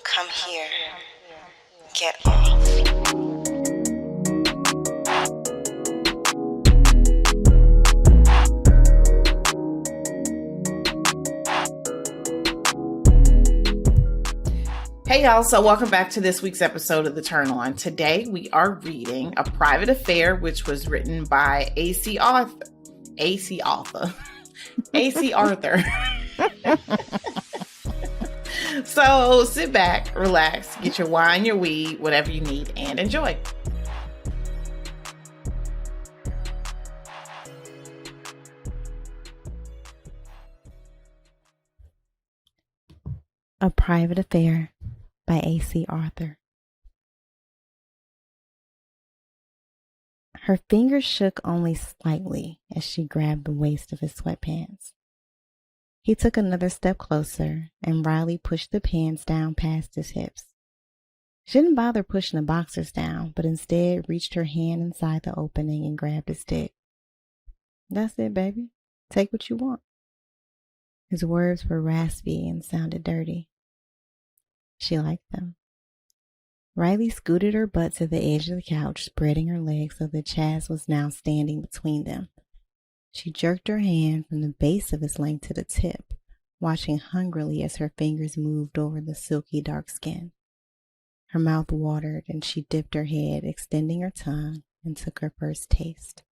Come here. Get off. Hey y'all, so welcome back to this week's episode of The Turn On. Today we are reading A Private Affair, which was written by A.C. Arthur. So sit back, relax, get your wine, your weed, whatever you need, and enjoy. A Private Affair by A.C. Arthur. Her fingers shook only slightly as she grabbed the waist of his sweatpants. He took another step closer, and Riley pushed the pants down past his hips. She didn't bother pushing the boxers down, but instead reached her hand inside the opening and grabbed his dick. "That's it, baby. Take what you want." His words were raspy and sounded dirty. She liked them. Riley scooted her butt to the edge of the couch, spreading her legs so that Chaz was now standing between them. She jerked her hand from the base of his length to the tip, watching hungrily as her fingers moved over the silky dark skin. Her mouth watered and she dipped her head, extending her tongue, and took her first taste.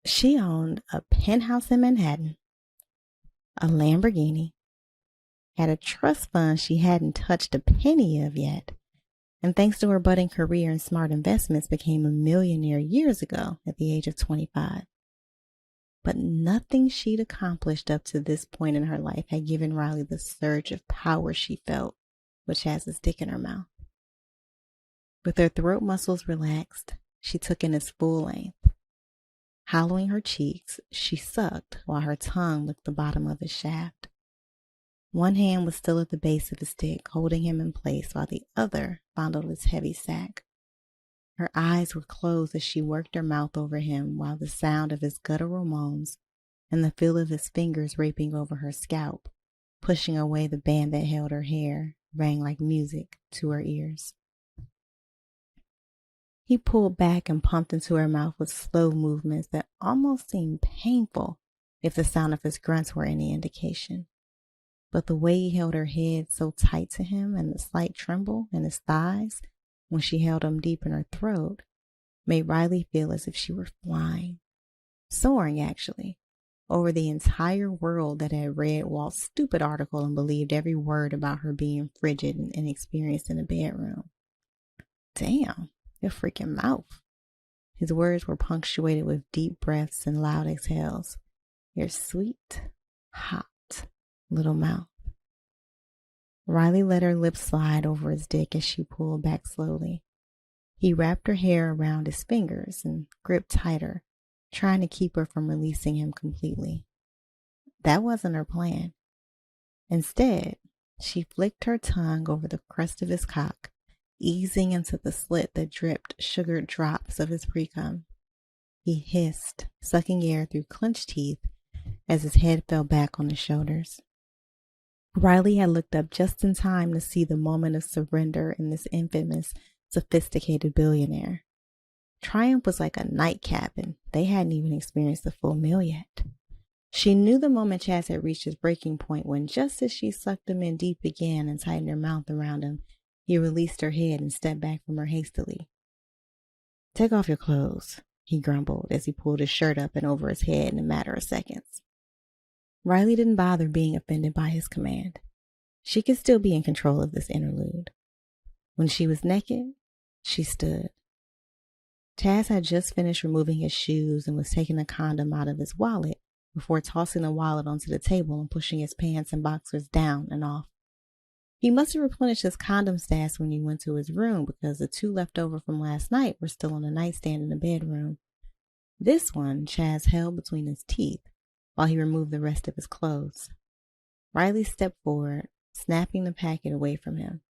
She owned a penthouse in Manhattan, a Lamborghini, had a trust fund she hadn't touched a penny of yet, and thanks to her budding career in smart investments, became a millionaire years ago at the age of 25. But nothing she'd accomplished up to this point in her life had given Riley the surge of power she felt with Chaz's dick in her mouth. With her throat muscles relaxed, she took in his full length. Hollowing her cheeks, she sucked while her tongue licked the bottom of his shaft. One hand was still at the base of his dick, holding him in place, while the other fondled his heavy sack. Her eyes were closed as she worked her mouth over him, while the sound of his guttural moans and the feel of his fingers raping over her scalp, pushing away the band that held her hair, rang like music to her ears. He pulled back and pumped into her mouth with slow movements that almost seemed painful if the sound of his grunts were any indication. But the way he held her head so tight to him and the slight tremble in his thighs when she held him deep in her throat made Riley feel as if she were flying, soaring actually, over the entire world that had read Walt's stupid article and believed every word about her being frigid and inexperienced in a bedroom. "Damn, your freaking mouth." His words were punctuated with deep breaths and loud exhales. "Your sweet, hot little mouth." Riley let her lips slide over his dick as she pulled back slowly. He wrapped her hair around his fingers and gripped tighter, trying to keep her from releasing him completely. That wasn't her plan. Instead, she flicked her tongue over the crest of his cock, easing into the slit that dripped sugared drops of his precum. He hissed, sucking air through clenched teeth as his head fell back on his shoulders. Riley had looked up just in time to see the moment of surrender in this infamous, sophisticated billionaire. Triumph was like a nightcap, and they hadn't even experienced the full meal yet. She knew the moment Chaz had reached his breaking point when, just as she sucked him in deep again and tightened her mouth around him, he released her head and stepped back from her hastily. "Take off your clothes," he grumbled as he pulled his shirt up and over his head in a matter of seconds. Riley didn't bother being offended by his command. She could still be in control of this interlude. When she was naked, she stood. Chaz had just finished removing his shoes and was taking a condom out of his wallet before tossing the wallet onto the table and pushing his pants and boxers down and off. He must have replenished his condom stash when he went to his room, because the two left over from last night were still on the nightstand in the bedroom. This one Chaz held between his teeth while he removed the rest of his clothes. Riley stepped forward, snapping the packet away from him.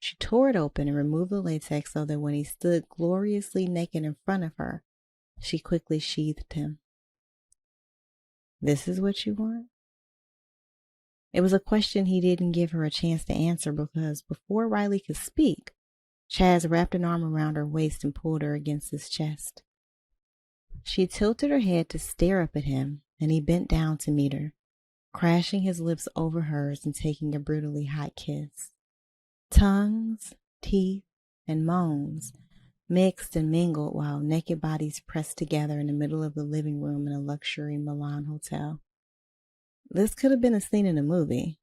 She tore it open and removed the latex so that when he stood gloriously naked in front of her, she quickly sheathed him. "This is what you want?" It was a question he didn't give her a chance to answer because before Riley could speak, Chaz wrapped an arm around her waist and pulled her against his chest. She tilted her head to stare up at him, and he bent down to meet her, crashing his lips over hers and taking a brutally hot kiss. Tongues, teeth, and moans mixed and mingled while naked bodies pressed together in the middle of the living room in a luxury Milan hotel. This could have been a scene in a movie,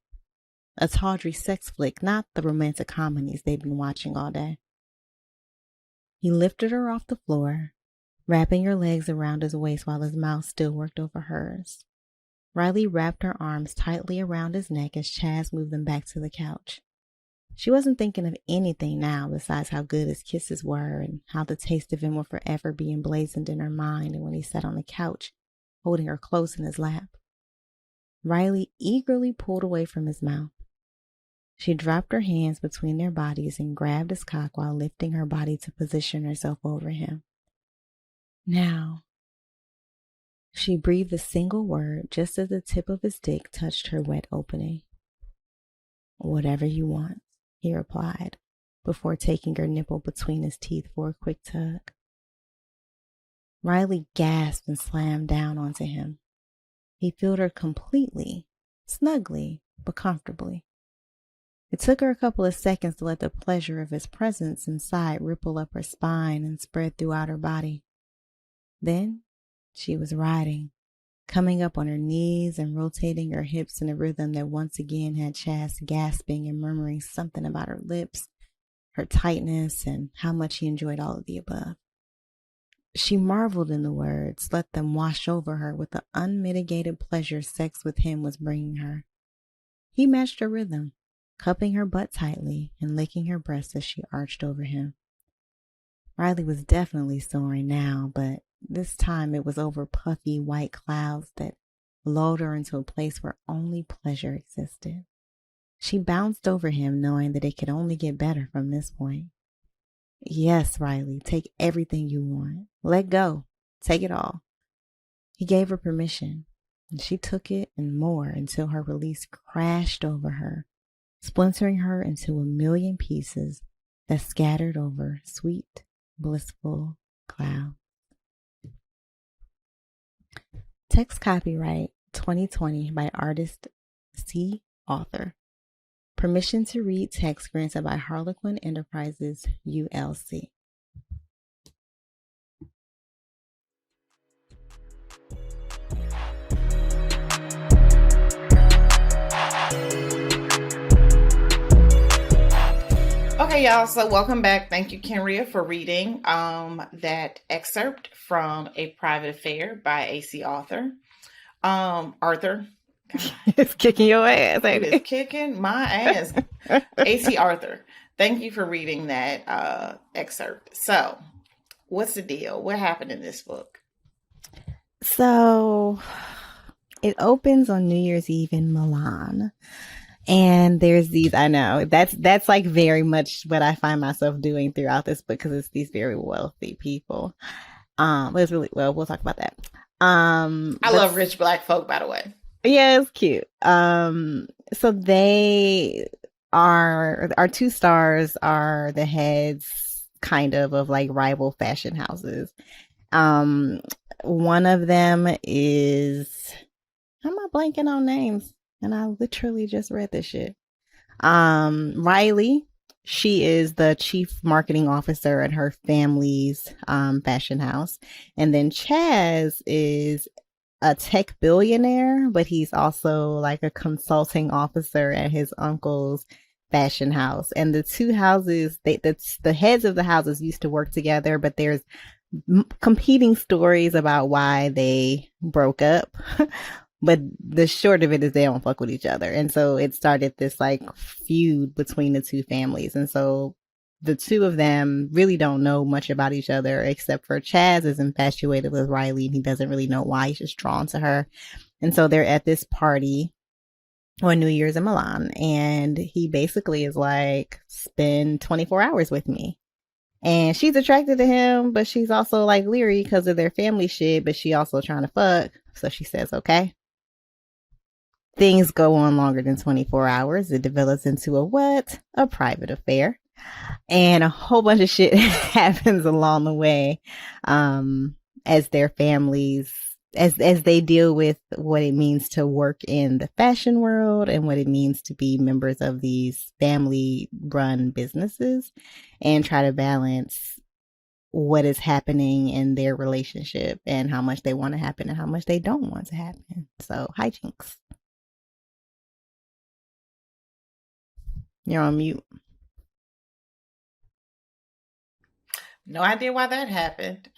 a tawdry sex flick, not the romantic comedies they'd been watching all day. He lifted her off the floor, wrapping her legs around his waist while his mouth still worked over hers. Riley wrapped her arms tightly around his neck as Chaz moved them back to the couch. She wasn't thinking of anything now besides how good his kisses were and how the taste of him would forever be emblazoned in her mind and when he sat on the couch, holding her close in his lap. Riley eagerly pulled away from his mouth. She dropped her hands between their bodies and grabbed his cock while lifting her body to position herself over him. Now. She breathed a single word just as the tip of his dick touched her wet opening. Whatever you want, he replied, before taking her nipple between his teeth for a quick tug. Riley gasped and slammed down onto him. He filled her completely, snugly, but comfortably. It took her a couple of seconds to let the pleasure of his presence inside ripple up her spine and spread throughout her body. Then she was riding, coming up on her knees and rotating her hips in a rhythm that once again had Chaz gasping and murmuring something about her lips, her tightness, and how much he enjoyed all of the above. She marveled in the words, let them wash over her with the unmitigated pleasure sex with him was bringing her. He matched her rhythm, cupping her butt tightly and licking her breasts as she arched over him. Riley was definitely soaring now, but this time it was over puffy white clouds that lulled her into a place where only pleasure existed. She bounced over him, knowing that it could only get better from this point. Yes, Riley, take everything you want. Let go. Take it all. He gave her permission, and she took it and more until her release crashed over her, splintering her into a million pieces that scattered over sweet, blissful clouds. Text copyright 2020 by artist C. Author. Permission to read text granted by Harlequin Enterprises, ULC. Okay, y'all, so welcome back. Thank you, Kenria, for reading that excerpt from A Private Affair by AC Arthur. Arthur. It's kicking your ass. It is kicking my ass. AC Arthur. Thank you for reading that excerpt. So, what's the deal? What happened in this book? So, it opens on New Year's Eve in Milan. And there's these, I know, that's like very much what I find myself doing throughout this book because it's these very wealthy people. But it's really, well, we'll talk about that. I love rich black folk, by the way. Yeah, it's cute. So they are, our two stars are the heads kind of like rival fashion houses. One of them is, how am I blanking on names? And I literally just read this shit. Riley, she is the chief marketing officer at her family's fashion house. And then Chaz is a tech billionaire, but he's also like a consulting officer at his uncle's fashion house. And the two houses, the heads of the houses used to work together, but there's competing stories about why they broke up. But the short of it is they don't fuck with each other. And so it started this like feud between the two families. And so the two of them really don't know much about each other, except for Chaz is infatuated with Riley and he doesn't really know why. He's just drawn to her. And so they're at this party on New Year's in Milan. And he basically is like, spend 24 hours with me. And she's attracted to him, but she's also like leery because of their family shit, but she also trying to fuck. So she says, okay. things go on longer than 24 hours. It develops into a what? A private affair. And a whole bunch of shit happens along the way, as their families, as they deal with what it means to work in the fashion world and what it means to be members of these family run businesses, and try to balance what is happening in their relationship and how much they want to happen and how much they don't want to happen. So hijinks. You're on mute. No idea why that happened.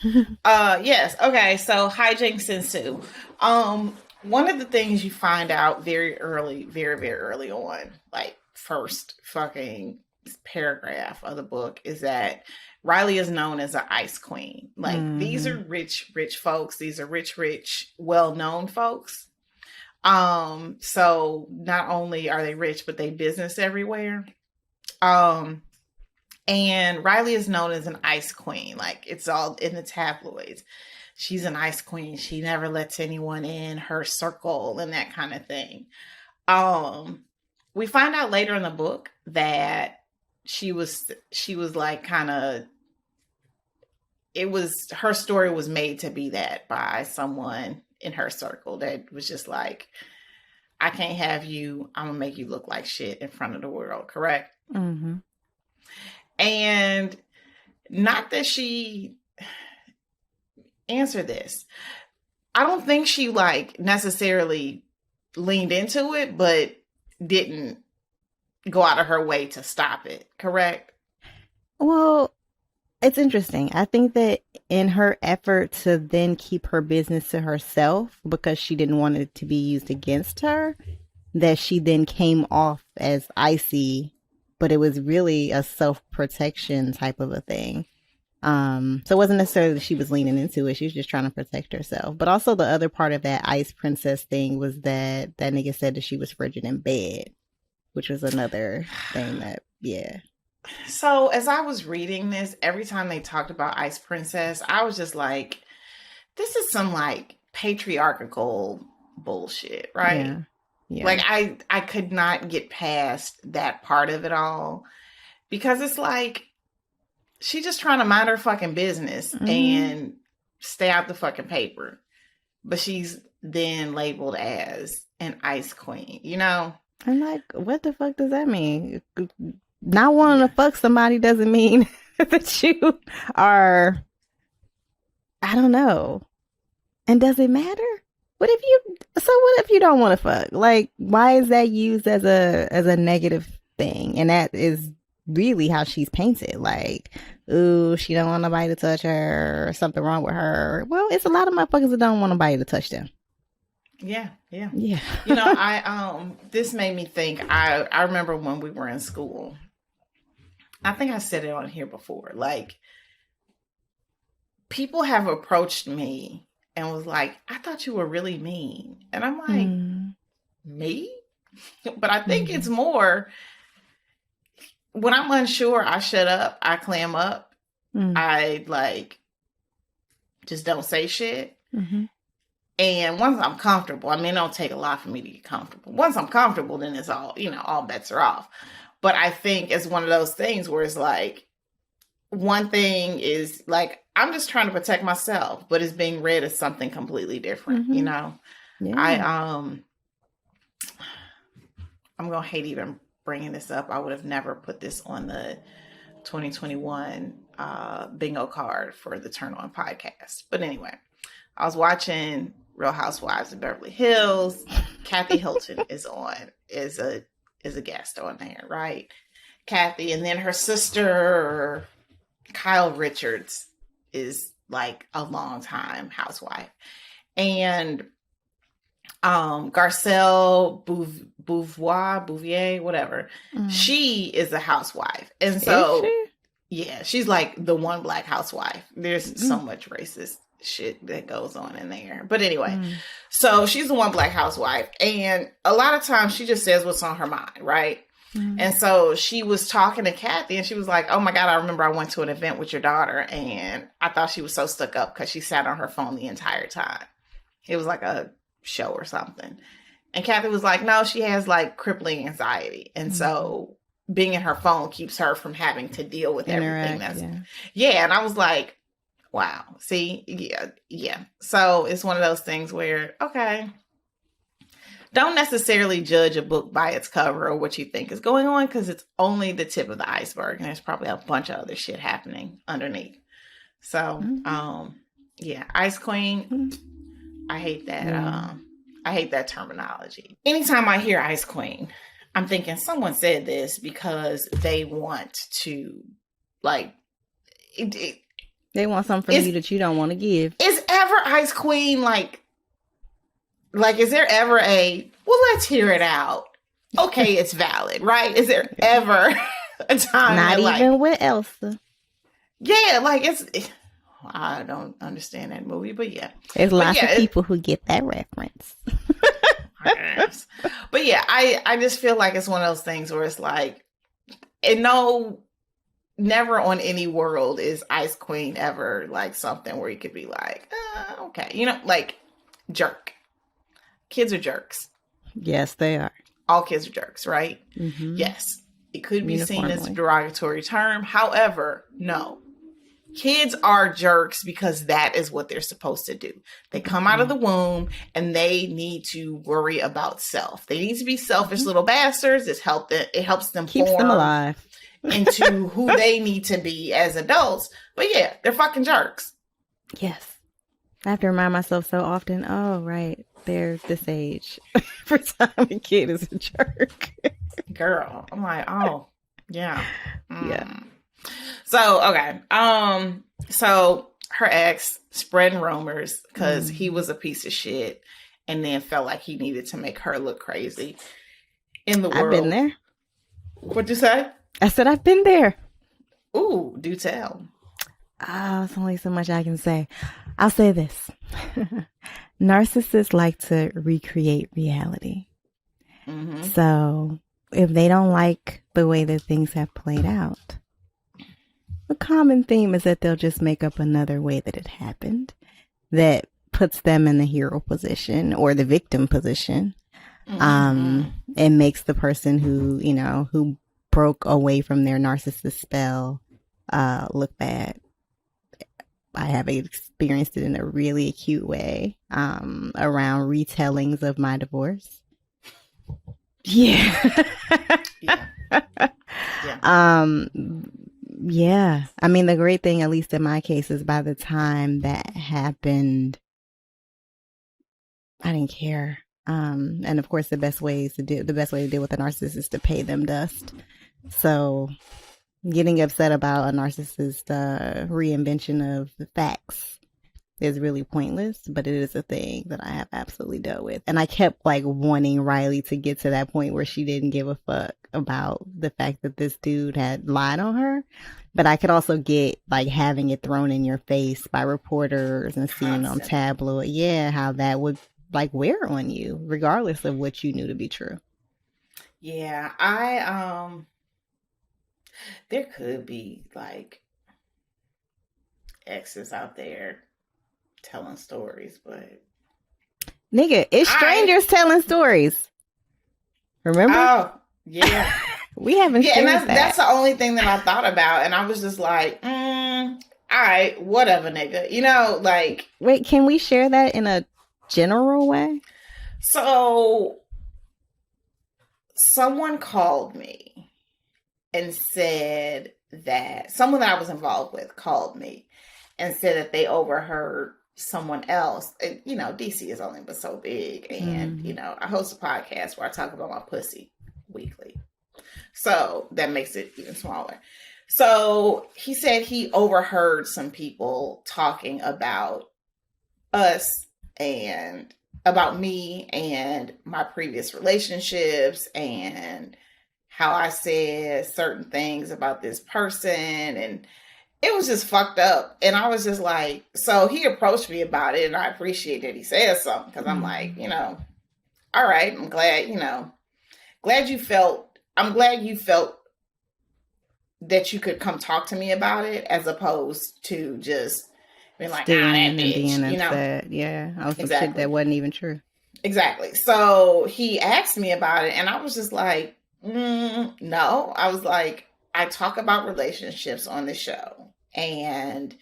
Yes. Okay. So hijinks ensue. One of the things you find out very early, very, very early on, like first fucking paragraph of the book, is that Riley is known as an ice queen. Like these are rich, rich folks. These are rich, well-known folks. So not only are they rich, but they business everywhere. And Riley is known as an ice queen. Like it's all in the tabloids. She's an ice queen. She never lets anyone in her circle and that kind of thing. We find out later in the book that she was like kind of, her story was made to be that by someone in her circle that was just like, I can't have you. I'm gonna make you look like shit in front of the world. Correct? Mm-hmm. And not that she answered this. I don't think she like necessarily leaned into it, but didn't go out of her way to stop it. Correct? Well, it's interesting. I think that in her effort to then keep her business to herself because she didn't want it to be used against her, that she then came off as icy, but it was really a self-protection type of a thing. So it wasn't necessarily that she was leaning into it. She was just trying to protect herself. But also the other part of that ice princess thing was that nigga said that she was frigid in bed, which was another thing that, yeah. So as I was reading this, every time they talked about Ice Princess, I was just like, this is some like patriarchal bullshit, right? Yeah. Yeah. Like I could not get past that part of it all because it's like she's just trying to mind her fucking business and stay out the fucking paper. But she's then labeled as an ice queen, you know? I'm like, what the fuck does that mean? Not wanting to fuck somebody doesn't mean that you are, I don't know. And does it matter? What if you don't want to fuck? Like, why is that used as a negative thing? And that is really how she's painted. Like, ooh, she don't want nobody to touch her, or something wrong with her. Well, it's a lot of motherfuckers that don't want nobody to touch them. Yeah. Yeah. You know, this made me think, I remember when we were in school, I think I said it on here before, like, people have approached me and was like, I thought you were really mean. And I'm like, me? But I think it's more, when I'm unsure, I shut up, I clam up, I like, just don't say shit. And once I'm comfortable, I mean, it don't take a lot for me to get comfortable. Once I'm comfortable, then it's all, you know, all bets are off. But I think it's one of those things where it's like, one thing is like, I'm just trying to protect myself, but it's being read as something completely different, you know? Yeah. I'm going to hate even bringing this up. I would have never put this on the 2021 bingo card for the Turn On podcast. But anyway, I was watching Real Housewives of Beverly Hills. Kathy Hilton is a guest on there, right? Kathy, and then her sister Kyle Richards is like a long time housewife, and Garcelle Bouvier, whatever, she is a housewife, and so yeah, she's like the one black housewife. There's so much racist shit that goes on in there, but anyway, so she's the one black housewife, and a lot of times she just says what's on her mind, right? And so she was talking to Kathy and she was like, oh my God, I remember I went to an event with your daughter and I thought she was so stuck up because she sat on her phone the entire time. It was like a show or something. And Kathy was like, no, she has like crippling anxiety. And so being in her phone keeps her from having to deal with everything. Yeah. And I was like, wow. See, yeah. So it's one of those things where, okay, don't necessarily judge a book by its cover or what you think is going on, because it's only the tip of the iceberg, and there's probably a bunch of other shit happening underneath. So, yeah, Ice Queen, I hate that. I hate that terminology. Anytime I hear Ice Queen, I'm thinking someone said this because they want to, like, they want something from you that you don't want to give. Is ever Ice Queen like, is there ever well, let's hear it out. Okay, it's valid, right? Is there ever a time not even with Elsa? Yeah, like I don't understand that movie, but yeah. There's lots of people who get that reference. But yeah, I just feel like it's one of those things where it's like, never on any world is Ice Queen ever like something where you could be like, okay, like jerk. Kids are jerks. Yes, they are. All kids are jerks, right? Mm-hmm. Yes. It could be seen as a derogatory term. However, no. Kids are jerks because that is what they're supposed to do. They come out of the womb and they need to worry about self. They need to be selfish little bastards. It helps them keeps form them alive into who they need to be as adults. But yeah, they're fucking jerks. Yes. I have to remind myself so often, oh, right, they're this age. For time a kid is a jerk. Girl, I'm like, oh, yeah. Yeah. So, okay. So her ex spreading rumors because he was a piece of shit and then felt like he needed to make her look crazy in the world. I've been there. What'd you say? I said I've been there. Ooh, do tell. Oh, it's only so much I can say. I'll say this. Narcissists like to recreate reality. Mm-hmm. So if they don't like the way that things have played out, the common theme is that they'll just make up another way that it happened that puts them in the hero position or the victim position. Mm-hmm. And makes the person who broke away from their narcissist spell look bad. I have experienced it in a really acute way around retellings of my divorce. Yeah. Yeah. Yeah. I mean, the great thing, at least in my case, is by the time that happened, I didn't care. And of course, the best way to deal with a narcissist is to pay them dust. So getting upset about a narcissist reinvention of the facts is really pointless, but it is a thing that I have absolutely dealt with. And I kept wanting Riley to get to that point where she didn't give a fuck about the fact that this dude had lied on her. But I could also get having it thrown in your face by reporters and seeing on tabloid, how that would wear on you, regardless of what you knew to be true. Yeah, there could be exes out there telling stories, but nigga, it's strangers telling stories. Remember? Oh, yeah. We haven't. Yeah, and that's the only thing that I thought about, and I was just like, all right, whatever, nigga. Wait, can we share that in a general way? So, someone called me and said that someone that I was involved with called me and said that they overheard someone else. And, DC is only but so big. And, I host a podcast where I talk about my pussy weekly. So that makes it even smaller. So he said he overheard some people talking about us and about me and my previous relationships and how I said certain things about this person, and it was just fucked up. And I was just like, so he approached me about it, and I appreciate that he said something, because I'm like, all right, I'm glad, I'm glad you felt that you could come talk to me about it, as opposed to just being like, that bitch, being upset. Yeah, I was some shit that wasn't even true. Exactly. So he asked me about it, and I was just like, no. I was like, I talk about relationships on the show, and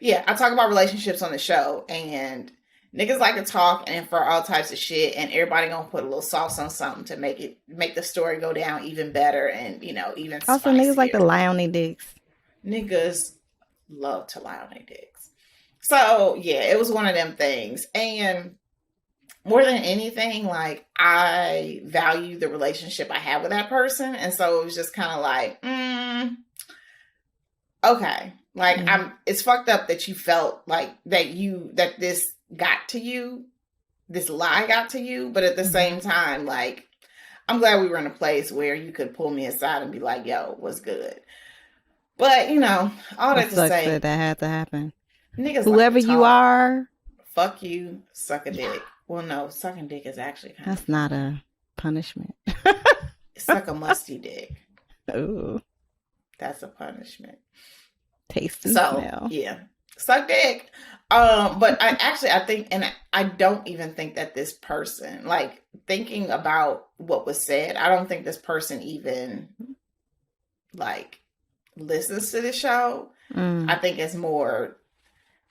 yeah, I talk about relationships on the show, and niggas like to talk and for all types of shit, and everybody gonna put a little sauce on something to make the story go down even better and even Also, spicier. niggas like to lie on their dicks. Niggas love to lie on their dicks. So yeah, it was one of them things, and more than anything, like I value the relationship I have with that person, and so it was just kind of like, okay. Like it's fucked up that you felt like that this got to you, this lie got to you, but at the same time, like I'm glad we were in a place where you could pull me aside and be like, yo, what's good? But all that to say, that had to happen. Niggas whoever like to talk, you are, fuck you, suck a dick. Well, no, sucking dick is actually that's not a punishment. Suck a musty dick. Ooh. That's a punishment. Taste and smell. Yeah. Suck dick. But I think, and I don't even think that this person, like thinking about what was said, I don't think this person even like listens to the show. I think it's more,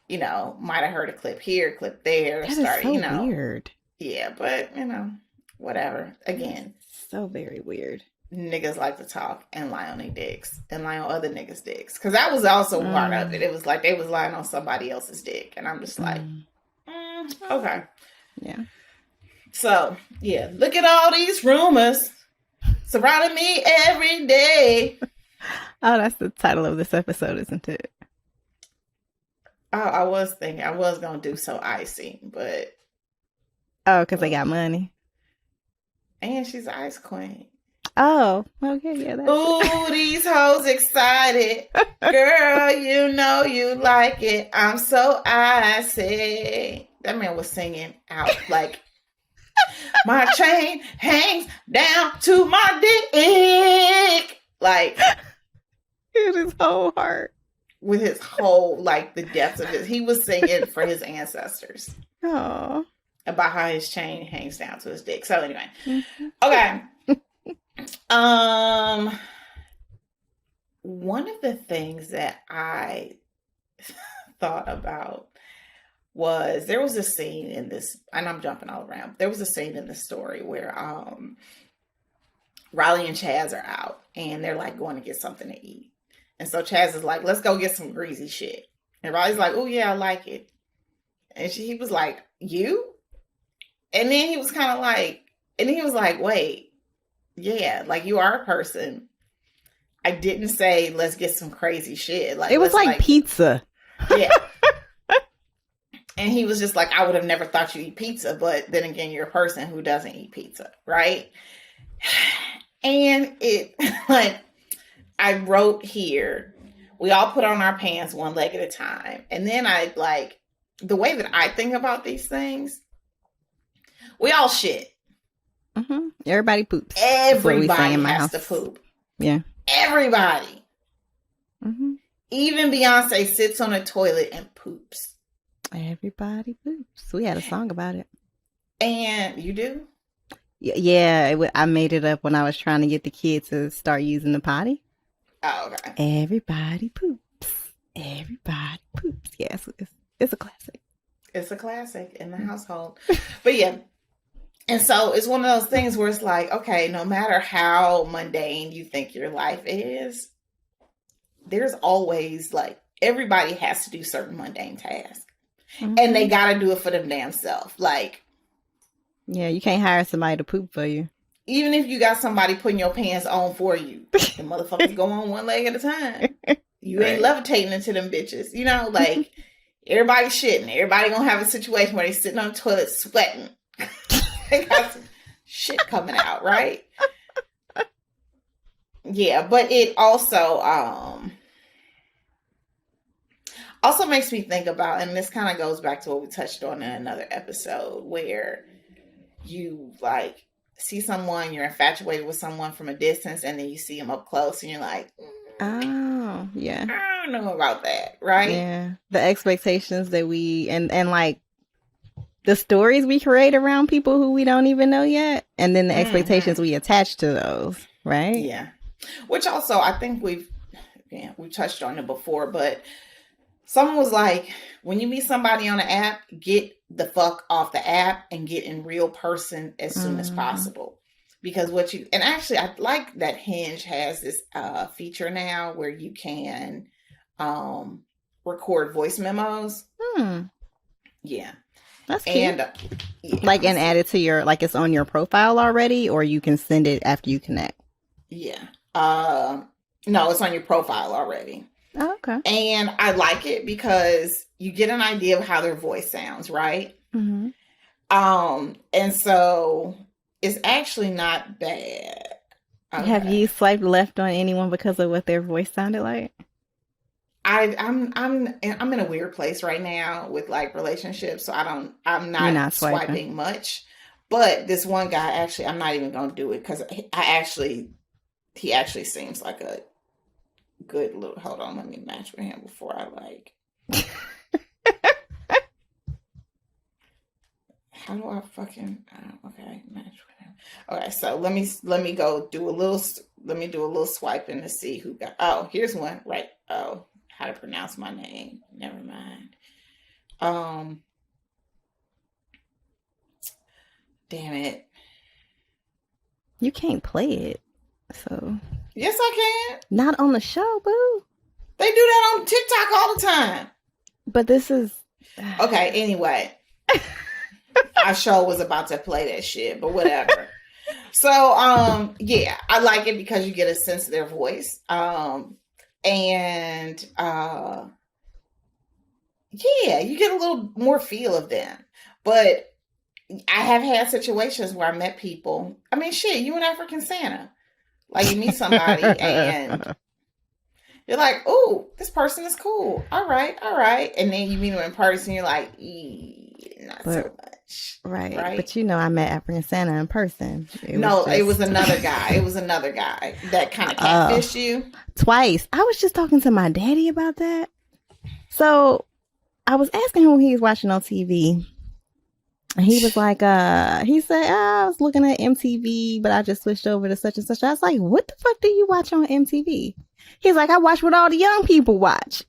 might have heard a clip here, clip there. That is so weird. Yeah, but whatever. Again. So very weird. Niggas like to talk and lie on their dicks and lie on other niggas' dicks. Because that was also part of it. It was like they was lying on somebody else's dick. And I'm just like, okay. Yeah. So, yeah. Look at all these rumors surrounding me every day. Oh, that's the title of this episode, isn't it? Oh, I was thinking I was going to do So Icy, but. Oh, because they got money. And she's an ice queen. Oh, okay, yeah. Ooh, these hoes excited. Girl, you know you like it. I'm so icy. That man was singing out like, my chain hangs down to my dick. Like, with his whole heart. With his whole, like, the depths of his. He was singing for his ancestors. Oh. About how his chain hangs down to his dick. So anyway. Okay. One of the things that I thought about was there was a scene in this, and I'm jumping all around. There was a scene in the story where Riley and Chaz are out and they're like going to get something to eat. And so Chaz is like, let's go get some greasy shit. And Riley's like, oh yeah, I like it. And he was like, you? And then he was kind of like, and he was like, wait. Yeah, like you are a person. I didn't say let's get some crazy shit. Like it was like pizza. Yeah. And he was just like, I would have never thought you eat pizza, but then again, you're a person who doesn't eat pizza, right? And it like I wrote here, we all put on our pants one leg at a time. And then I like the way that I think about these things, we all shit. Mm-hmm. Everybody poops. Everybody has to poop. Yeah. Everybody. Mm-hmm. Even Beyonce sits on a toilet and poops. Everybody poops. We had a song about it. And you do? Yeah. I made it up when I was trying to get the kids to start using the potty. Oh, okay. Everybody poops. Everybody poops. Yes, it's a classic. It's a classic in the household. But yeah. And so it's one of those things where it's like, okay, no matter how mundane you think your life is, there's always like, everybody has to do certain mundane tasks. Mm-hmm. And they got to do it for them damn self. Like, yeah, you can't hire somebody to poop for you. Even if you got somebody putting your pants on for you, the motherfuckers go on one leg at a time. You ain't levitating into them bitches. Like, everybody's shitting. Everybody gonna have a situation where they sitting on the toilet sweating. They got some shit coming out, right? Yeah, but it also makes me think about, and this kind of goes back to what we touched on in another episode, where you see someone, you're infatuated with someone from a distance, and then you see them up close, and you're like, Oh, yeah. I don't know about that, right? Yeah. The expectations that we and like the stories we create around people who we don't even know yet, and then the expectations we attach to those, right? Yeah. Which also, I think we touched on it before, but someone was like, when you meet somebody on the app, get the fuck off the app and get in real person as soon as possible. Because and actually, I like that Hinge has this feature now where you can record voice memos. Yeah. That's cute. And like, and add it to your, like, it's on your profile already, or you can send it after you connect? Yeah. No, it's on your profile already. Oh, okay. And I like it because you get an idea of how their voice sounds, right? And so it's actually not bad. Okay. Have you swiped left on anyone because of what their voice sounded like? I'm in a weird place right now with like relationships, so I'm not swiping much. But this one guy, actually, I'm not even gonna do it because he actually seems like a good little. Hold on, let me match with him before I like. How do I fucking? Okay, match with him. Okay, so let me go do a little. Let me do a little swiping to see who got. Oh, here's one. Right. Oh, how to pronounce my name? Never mind. Damn it. You can't play it, so. Yes, I can. Not on the show, boo. They do that on TikTok all the time. But this is okay. Anyway, our show was about to play that shit, but whatever. So, yeah, I like it because you get a sense of their voice, and yeah, you get a little more feel of them. But I have had situations where I met people. I mean, shit, you an African Santa. Like, you meet somebody and you're like, oh, this person is cool. All right. And then you meet them in person and you're like, not so much. Right. But you know, I met African Santa in person. It was another guy. It was another guy that kind of catfished you. Twice. I was just talking to my daddy about that. So I was asking him what he was watching on TV. And he was like, he said, I was looking at MTV, but I just switched over to such and such. I was like, what the fuck do you watch on MTV? He's like, I watch what all the young people watch.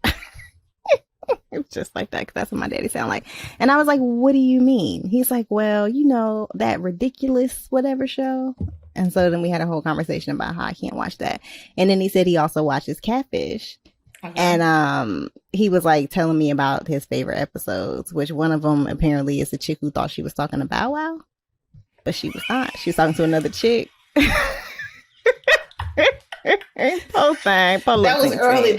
It's just like that, because that's what my daddy sound like. And I was like, what do you mean? He's like, well, you know, that ridiculous whatever show. And so then we had a whole conversation about how I can't watch that. And then he said he also watches Catfish. Okay. And he was like telling me about his favorite episodes, which one of them apparently is the chick who thought she was talking to Bow Wow, but she was not. She was talking to another chick. Poor thing. That was early.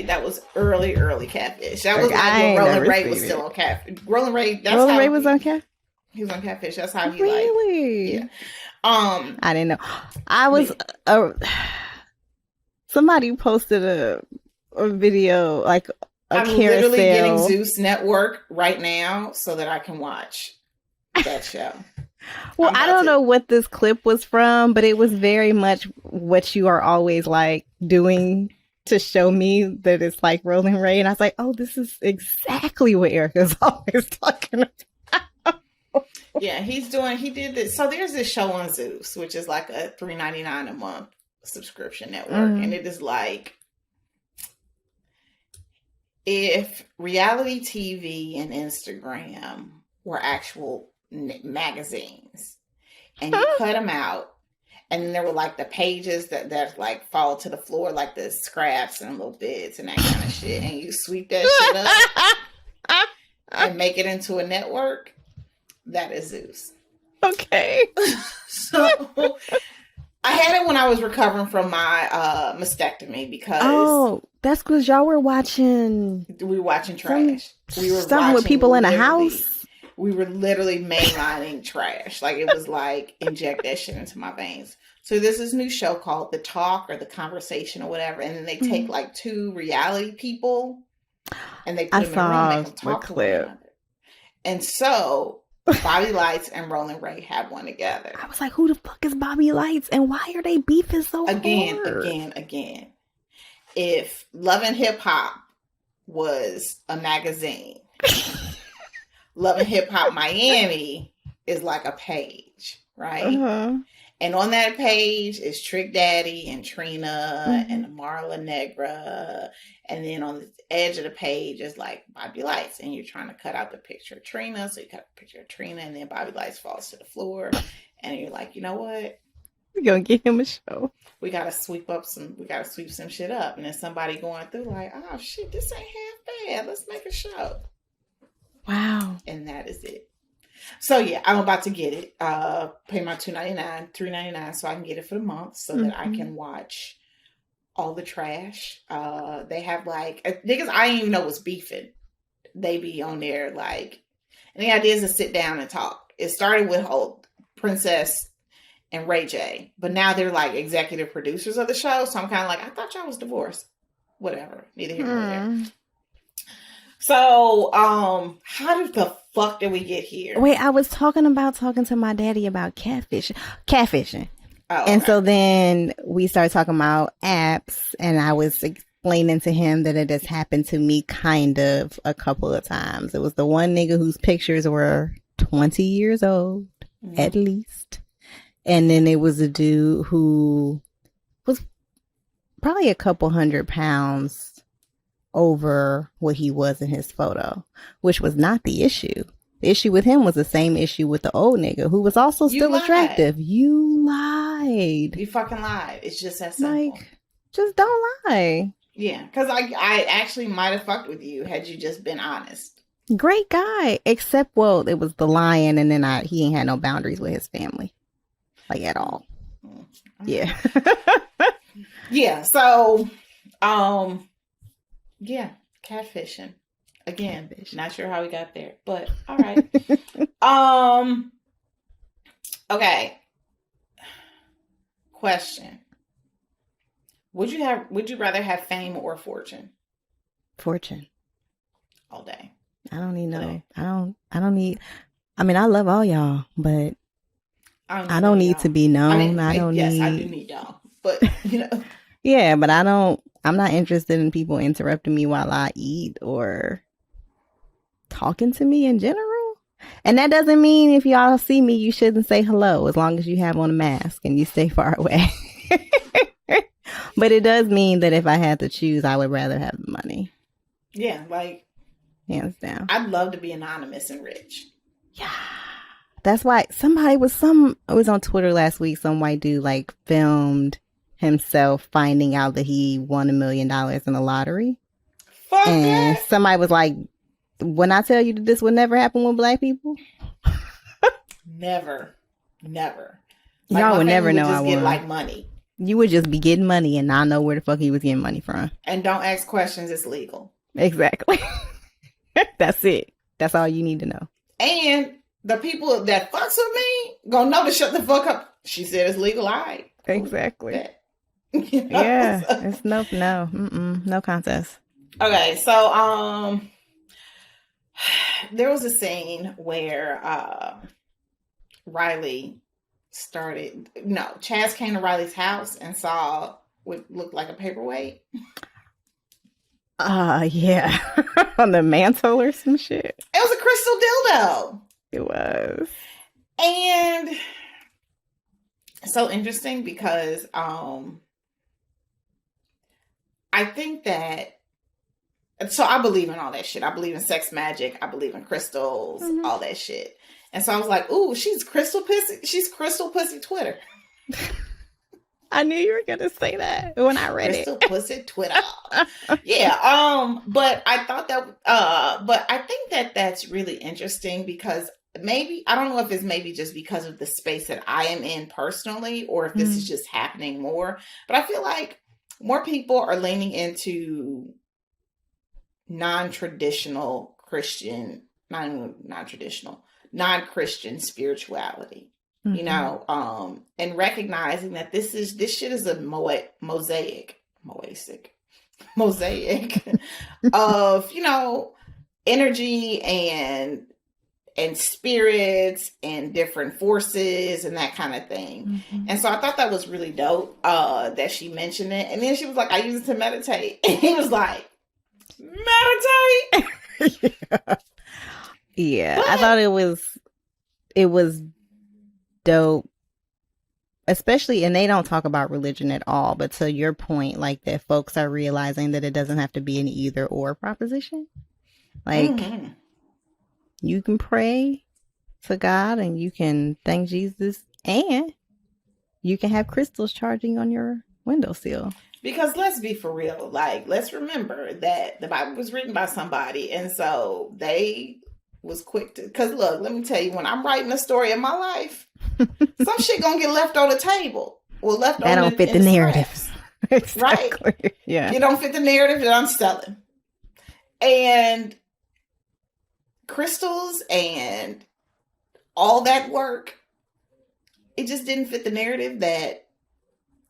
That was early Catfish. That was like when Rolling Ray was still on Catfish. Rolling Ray was on Catfish. He was on Catfish. That's how he really. Yeah. I didn't know. I was. Somebody posted a video, like a carousel. Literally getting Zeus Network right now so that I can watch that show. Well, I don't know what this clip was from, but it was very much what you are always like doing to show me that it's like Rolling Ray. And I was like, oh, this is exactly what Erica's always talking about. Yeah, he did this. So there's this show on Zeus, which is like a $3.99 a month subscription network. And it is like, if reality TV and Instagram were actual magazines, and you cut them out, and then there were like the pages that like fall to the floor, like the scraps and little bits and that kind of shit, and you sweep that shit up and make it into a network. That is Zeus. Okay. So I had it when I was recovering from my mastectomy, because that's because y'all were watching. We were watching trash. We were something with people in a house. We were literally mainlining trash. Like, it was like, inject that shit into my veins. So there's this new show called The Talk or The Conversation or whatever, and then they take like two reality people and they put them in a room and make them talk to one another. And so Bobby Lights and Rolling Ray have one together. I was like, who the fuck is Bobby Lights, and why are they beefing so hard? Again. if Love and Hip Hop was a magazine, Love and Hip Hop Miami is like a page, right? Uh-huh. And on that page is Trick Daddy and Trina and Marla Negra. And then on the edge of the page is like Bobby Lights. And you're trying to cut out the picture of Trina. So you cut the picture of Trina and then Bobby Lights falls to the floor. And you're like, you know what? We're going to give him a show. We got to sweep some shit up. And then somebody going through like, oh shit, this ain't half bad. Let's make a show. Wow. And that is it. So yeah, I'm about to get it. Pay my $2.99, $3.99 so I can get it for the month so that I can watch all the trash. They have like niggas I didn't even know was beefing. They be on there like, and the idea is to sit down and talk. It started with Princess and Ray J, but now they're like executive producers of the show. So I'm kind of like, I thought y'all was divorced. Whatever, neither here nor there. So, how the fuck did we get here? Wait, I was talking to my daddy about catfishing. Oh, and okay. so then we started talking about apps, and I was explaining to him that it has happened to me kind of a couple of times. It was the one nigga whose pictures were 20 years old, at least. And then it was a dude who was probably a couple 100 pounds over what he was in his photo, which was not the issue. The issue with him was the same issue with the old nigga who was also still attractive. You lied. You fucking lied. It's just that simple. Like, just don't lie. Yeah, because I actually might have fucked with you had you just been honest. Great guy, except, well, it was the lying, and then he ain't had no boundaries with his family, like at all. Yeah. Yeah. So, yeah, catfishing. Again, not sure how we got there, but all right. Okay. Question. Would you rather have fame or fortune? Fortune. All day. I don't need no. I don't need. I mean, I love all y'all, but I don't need to be known. I don't need. Yes, I do need y'all, but you know. Yeah, but I'm not interested in people interrupting me while I eat or talking to me in general. And that doesn't mean if y'all see me, you shouldn't say hello as long as you have on a mask and you stay far away. But it does mean that if I had to choose, I would rather have the money. Yeah, like hands down. I'd love to be anonymous and rich. Yeah. That's why it was on Twitter last week, some white dude like filmed himself finding out that he won $1 million in the lottery. Fuck and that. Somebody was like, when I tell you that this would never happen with black people? Never. Like, y'all would never know just I get won. like money. You would just be getting money and not know where the fuck he was getting money from. And don't ask questions, it's legal. Exactly. That's it. That's all you need to know. And the people that fucks with me gonna know to shut the fuck up. She said it's legal, all right. Exactly. You know? Yeah. It's no contest. Okay, so there was a scene where Chaz came to Riley's house and saw what looked like a paperweight. Yeah. On the mantle or some shit. It was a crystal dildo. It was. And it's so interesting because I think that, so I believe in all that shit. I believe in sex magic. I believe in crystals, all that shit. And so I was like, ooh, she's crystal pussy. She's crystal pussy Twitter. I knew you were going to say that when I read crystal pussy Twitter. Yeah. But I thought that, but I think that that's really interesting because maybe, I don't know if it's maybe just because of the space that I am in personally, or if this is just happening more, but I feel like more people are leaning into non-traditional Christian, non-Christian spirituality, you know, and recognizing that this shit is a mosaic of, you know, energy and and spirits and different forces and that kind of thing. And so I thought that was really dope that she mentioned it. And then she was like, I use it to meditate. And he was like, meditate? Yeah. I thought it was dope. Especially, and they don't talk about religion at all, but to your point, like that folks are realizing that it doesn't have to be an either or proposition. Like, you can pray to God and you can thank Jesus and you can have crystals charging on your windowsill. Because let's be for real. Like, let's remember that the Bible was written by somebody. And so they was quick to, because look, let me tell you, when I'm writing a story of my life, some shit gonna get left on the table. Well, left that on don't fit the narrative. Exactly. Right? Yeah. It don't fit the narrative that I'm selling. And crystals and all that work, it just didn't fit the narrative that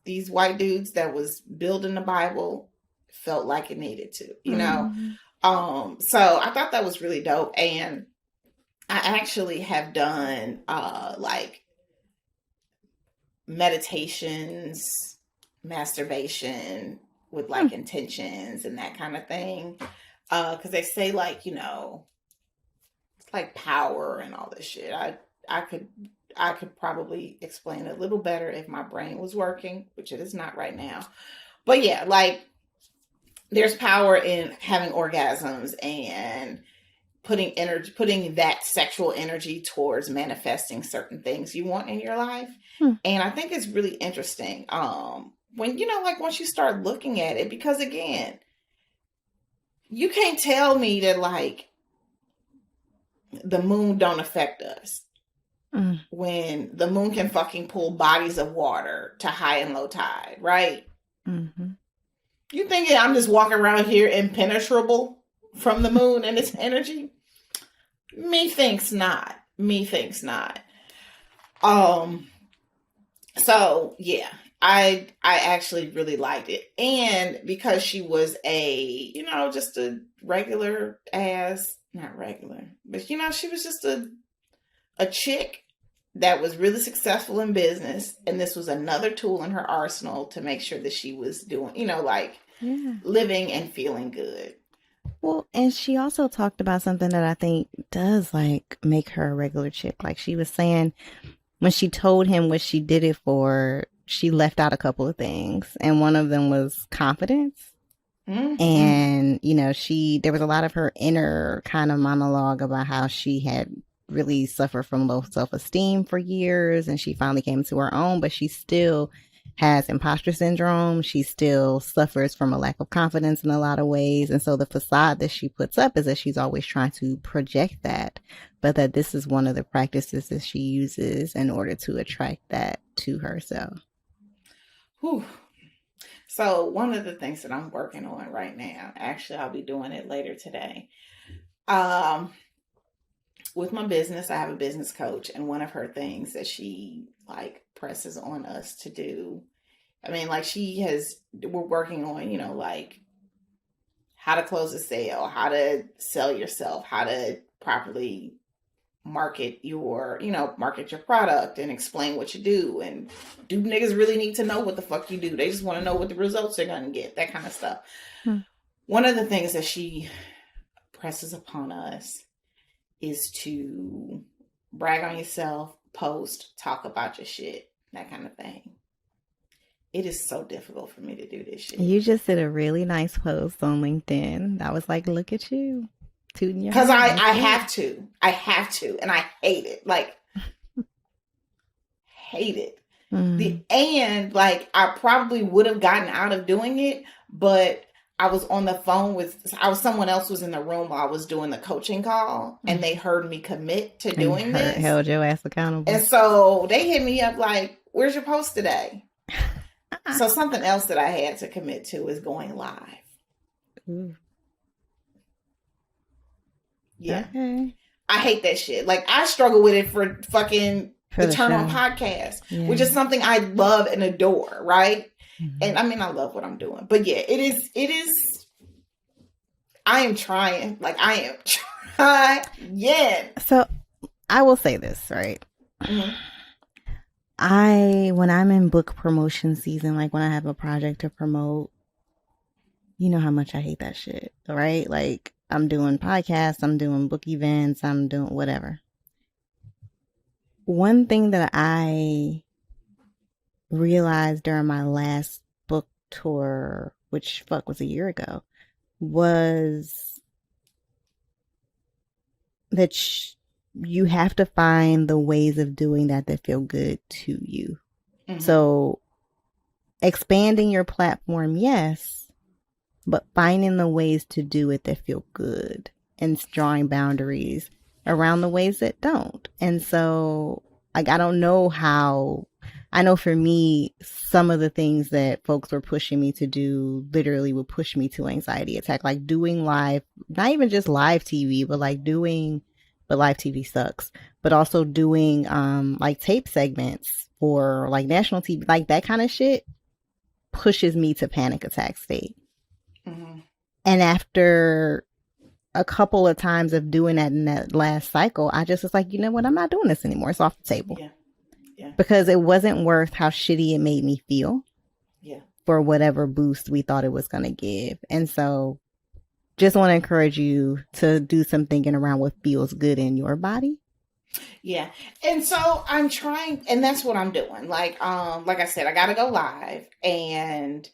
these white dudes that was building the Bible felt like it needed to, you know? So I thought that was really dope. And I actually have done like meditations, masturbation with like intentions and that kind of thing. Because they say like, you know, it's like power and all this shit. I could probably explain it a little better if my brain was working, which it is not right now. But yeah, like there's power in having orgasms and putting that sexual energy towards manifesting certain things you want in your life. And I think it's really interesting when, you know, like once you start looking at it, because again, you can't tell me that like the moon don't affect us when the moon can fucking pull bodies of water to high and low tide, right? You thinking I'm just walking around here impenetrable from the moon and its energy? Methinks not. So yeah, I actually really liked it. And because she was you know, just a regular ass, not regular, but you know, she was just a chick that was really successful in business. And this was another tool in her arsenal to make sure that she was doing, you know, like living and feeling good. Well, and she also talked about something that I think does like make her a regular chick. Like she was saying when she told him what she did it for, she left out a couple of things. And one of them was confidence. And, you know, there was a lot of her inner kind of monologue about how she had really suffered from low self-esteem for years. And she finally came to her own, but she still has imposter syndrome. She still suffers from a lack of confidence in a lot of ways. And so the facade that she puts up is that she's always trying to project that, but that this is one of the practices that she uses in order to attract that to herself. Whew. So one of the things that I'm working on right now, actually, I'll be doing it later today. With my business, I have a business coach, and one of her things that she like presses on us to do, I mean, like we're working on, you know, like how to close a sale, how to sell yourself, how to properly market your product and explain what you do. And do niggas really need to know what the fuck you do? They just want to know what the results they're going to get, that kind of stuff. One of the things that she presses upon us is to brag on yourself, post, talk about your shit, that kind of thing. It is so difficult for me to do this shit. You just did a really nice post on LinkedIn. I was like, look at you. Because I have to, and I hate it. Like, hate it. And like, I probably would have gotten out of doing it, but I was on the phone someone else was in the room while I was doing the coaching call, and they heard me commit to doing this. Held your ass accountable. And so they hit me up like, where's your post today? So something else that I had to commit to is going live. Yeah. Okay. I hate that shit. Like, I struggle with it for fucking the Turn On podcast, which is something I love and adore, right? And I mean, I love what I'm doing. But yeah, it is. I am trying. Like, I am trying. Yeah. So I will say this, right? Mm-hmm. When I'm in book promotion season, like when I have a project to promote, you know how much I hate that shit, right? Like I'm doing podcasts, I'm doing book events, I'm doing whatever. One thing that I realized during my last book tour, which was a year ago, was that you have to find the ways of doing that feel good to you. Mm-hmm. So expanding your platform, yes, but finding the ways to do it that feel good and drawing boundaries around the ways that don't. And so, like, I don't know how. I know for me, some of the things that folks were pushing me to do literally would push me to anxiety attack, like doing live, not even just live TV, but live TV sucks, but also doing like tape segments or like national TV, like that kind of shit pushes me to panic attack state. Mm-hmm. And after a couple of times of doing that in that last cycle, I just was like, you know what? I'm not doing this anymore. It's off the table. Yeah. Yeah. Because it wasn't worth how shitty it made me feel. Yeah. For whatever boost we thought it was going to give. And so just want to encourage you to do some thinking around what feels good in your body. Yeah. And so I'm trying, and that's what I'm doing. Like I said, I got to go live, and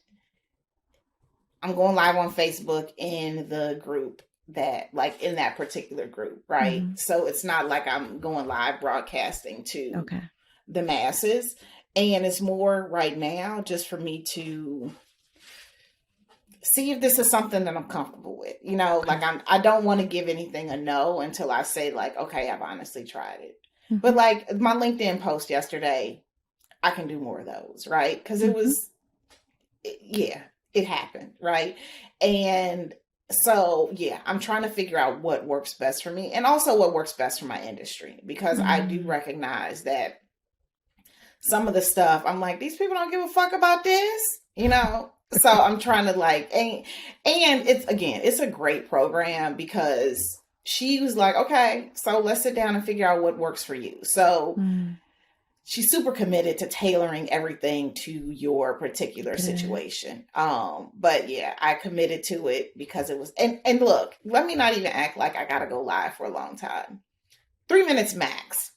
I'm going live on Facebook in the group in that particular group. Right. Mm-hmm. So it's not like I'm going live broadcasting to the masses. And it's more right now just for me to see if this is something that I'm comfortable with. You know, like I don't want to give anything a no until I say like, okay, I've honestly tried it. Mm-hmm. But like my LinkedIn post yesterday, I can do more of those, right? Because it was, it happened, right? And so, I'm trying to figure out what works best for me and also what works best for my industry, because I do recognize that some of the stuff, I'm like, these people don't give a fuck about this, you know? So I'm trying to like, and it's a great program because she was like, okay, so let's sit down and figure out what works for you. So she's super committed to tailoring everything to your particular situation. But I committed to it because it was, and look, let me not even act like I got to go live for a long time. 3 minutes max.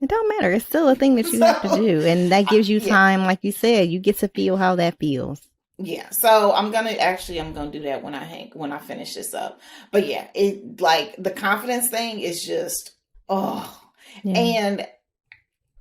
It don't matter. It's still a thing that you have to do. And that gives you time. Like you said, you get to feel how that feels. Yeah. So I'm going to do that when I finish this up. But it like the confidence thing is just, and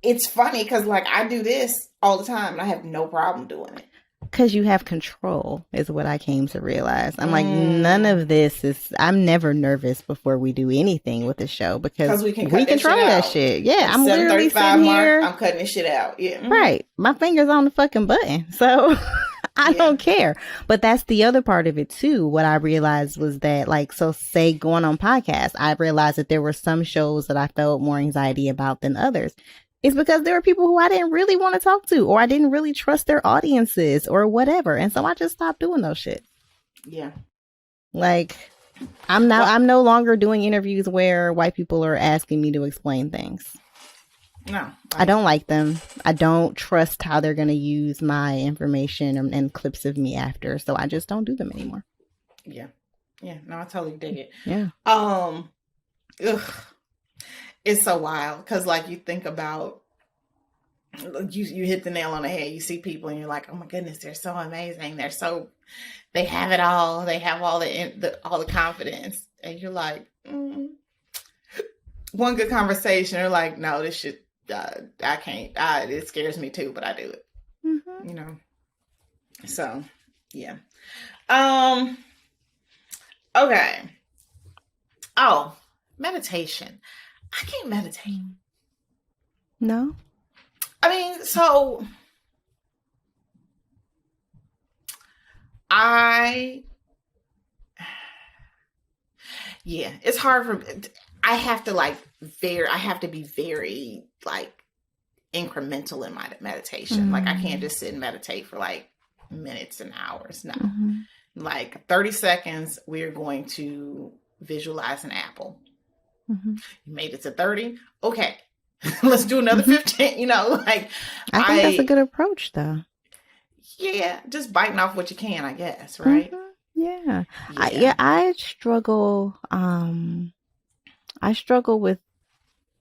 it's funny because like I do this all the time and I have no problem doing it. Because you have control is what I came to realize. I'm like, none of this is, I'm never nervous before we do anything with the show because we control that shit. Yeah, I'm literally sitting here. I'm cutting this shit out. Yeah. Mm-hmm. Right. My finger's on the fucking button. So I don't care. But that's the other part of it too. What I realized was that like, so say going on podcasts, I realized that there were some shows that I felt more anxiety about than others. It's because there were people who I didn't really want to talk to, or I didn't really trust their audiences or whatever. And so I just stopped doing those shit. Yeah. Like I'm no longer doing interviews where white people are asking me to explain things. No. I don't like them. I don't trust how they're going to use my information and clips of me after. So I just don't do them anymore. Yeah. Yeah. No, I totally dig it. Yeah. It's so wild because like you think about, you hit the nail on the head. You see people and you're like, oh my goodness, they're so amazing. They have it all. They have all the confidence. And you're like, one good conversation. You're like, no, this shit, I can't. It scares me too, but I do it. Mm-hmm. You know? So, yeah. Okay. Oh, meditation. I can't meditate. No? I mean, so it's hard for, I have to be very like incremental in my meditation. Mm-hmm. Like I can't just sit and meditate for like minutes and hours. No. Mm-hmm. Like 30 seconds, we're going to visualize an apple. Mm-hmm. You made it to 30. Okay. Let's do another 15. You know, like I think that's a good approach, though. Yeah, just biting off what you can, I guess, right? Mm-hmm. Yeah. Yeah. I struggle. I struggle with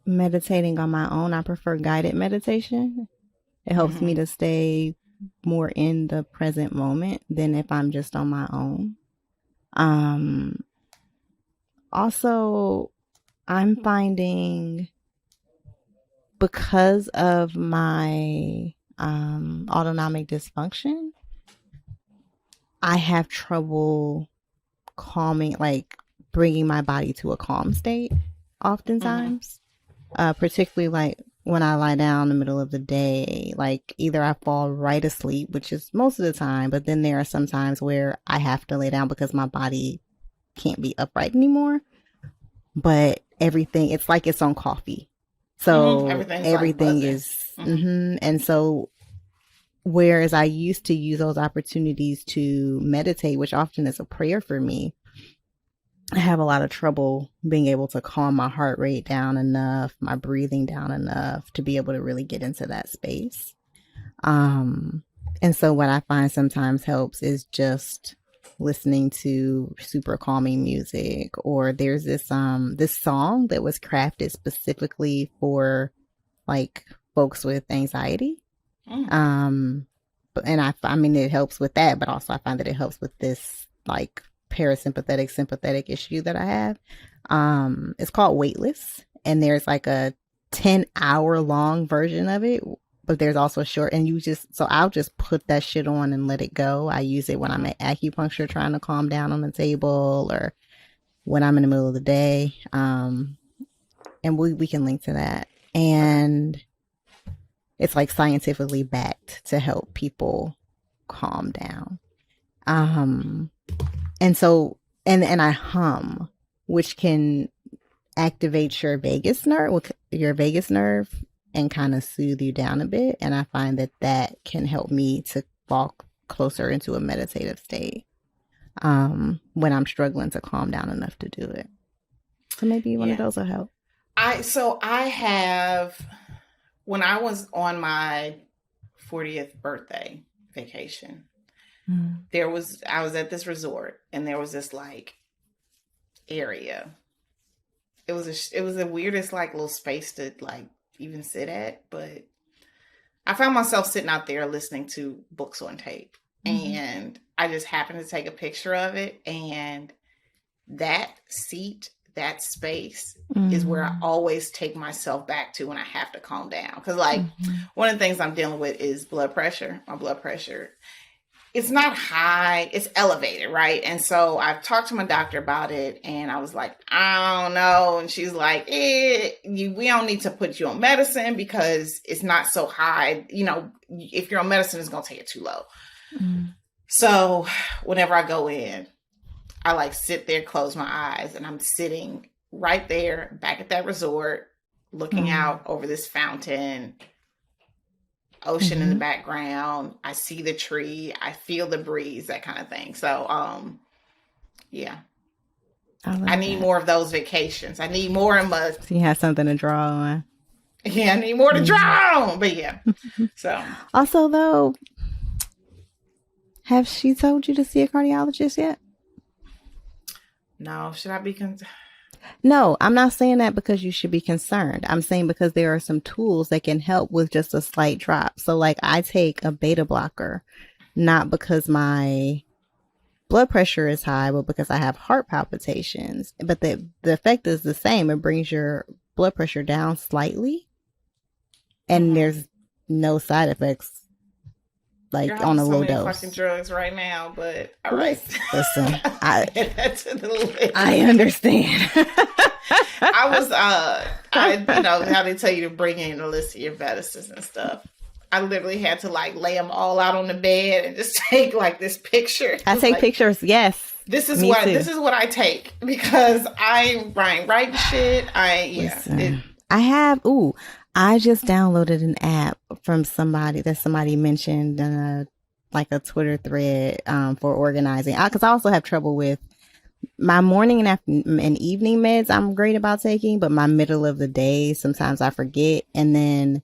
meditating on my own. I prefer guided meditation. It helps me to stay more in the present moment than if I'm just on my own. Also, I'm finding, because of my autonomic dysfunction, I have trouble calming, like bringing my body to a calm state oftentimes. Particularly like when I lie down in the middle of the day, like either I fall right asleep, which is most of the time, but then there are some times where I have to lay down because my body can't be upright anymore. But everything, it's like it's on coffee. So everything like is, and so whereas I used to use those opportunities to meditate, which often is a prayer for me, I have a lot of trouble being able to calm my heart rate down enough, my breathing down enough to be able to really get into that space. And so what I find sometimes helps is just listening to super calming music, or there's this song that was crafted specifically for like folks with anxiety. And I mean it helps with that, but also I find that it helps with this like parasympathetic sympathetic issue that I have. It's called Weightless, and there's like a 10-hour long version of it, but there's also a short, and so I'll just put that shit on and let it go. I use it when I'm at acupuncture trying to calm down on the table, or when I'm in the middle of the day. And we can link to that. And it's like scientifically backed to help people calm down. And so, and I hum, which can activate your vagus nerve, and kind of soothe you down a bit. And I find that can help me to fall closer into a meditative state when I'm struggling to calm down enough to do it. So maybe one of those will help. I have, when I was on my 40th birthday vacation, I was at this resort, and there was this like area. It was the weirdest like little space to like even sit at, but I found myself sitting out there listening to books on tape, and I just happened to take a picture of it, and that seat, that space is where I always take myself back to when I have to calm down. Because like one of the things I'm dealing with is blood pressure. My blood pressure, it's not high, it's elevated, right? And so I've talked to my doctor about it, and I was like, I don't know. And she's like, we don't need to put you on medicine because it's not so high. You know, if you're on medicine, it's going to take it too low. So whenever I go in, I like sit there, close my eyes, and I'm sitting right there back at that resort, looking out over this fountain, ocean in the background. I see the tree, I feel the breeze, that kind of thing. So, yeah. I need more of those vacations. I need more of my... So you have something to draw on. Yeah, I need more to draw on. But yeah. So. Also, though, have she told you to see a cardiologist yet? No. Should I be No, I'm not saying that because you should be concerned. I'm saying because there are some tools that can help with just a slight drop. So like I take a beta blocker, not because my blood pressure is high, but because I have heart palpitations. But the effect is the same. It brings your blood pressure down slightly, and there's no side effects. Like on a low dose. Fucking drugs right now, but all right. Listen, I understand. I was, you know how they tell you to bring in a list of your medicines and stuff. I literally had to like lay them all out on the bed and just take like this picture. I take pictures. Yes. This is what I take because I'm writing shit. I just downloaded an app from somebody mentioned in a Twitter thread for organizing. Because I also have trouble with My morning and evening meds I'm great about taking, but my middle of the day, sometimes I forget. And then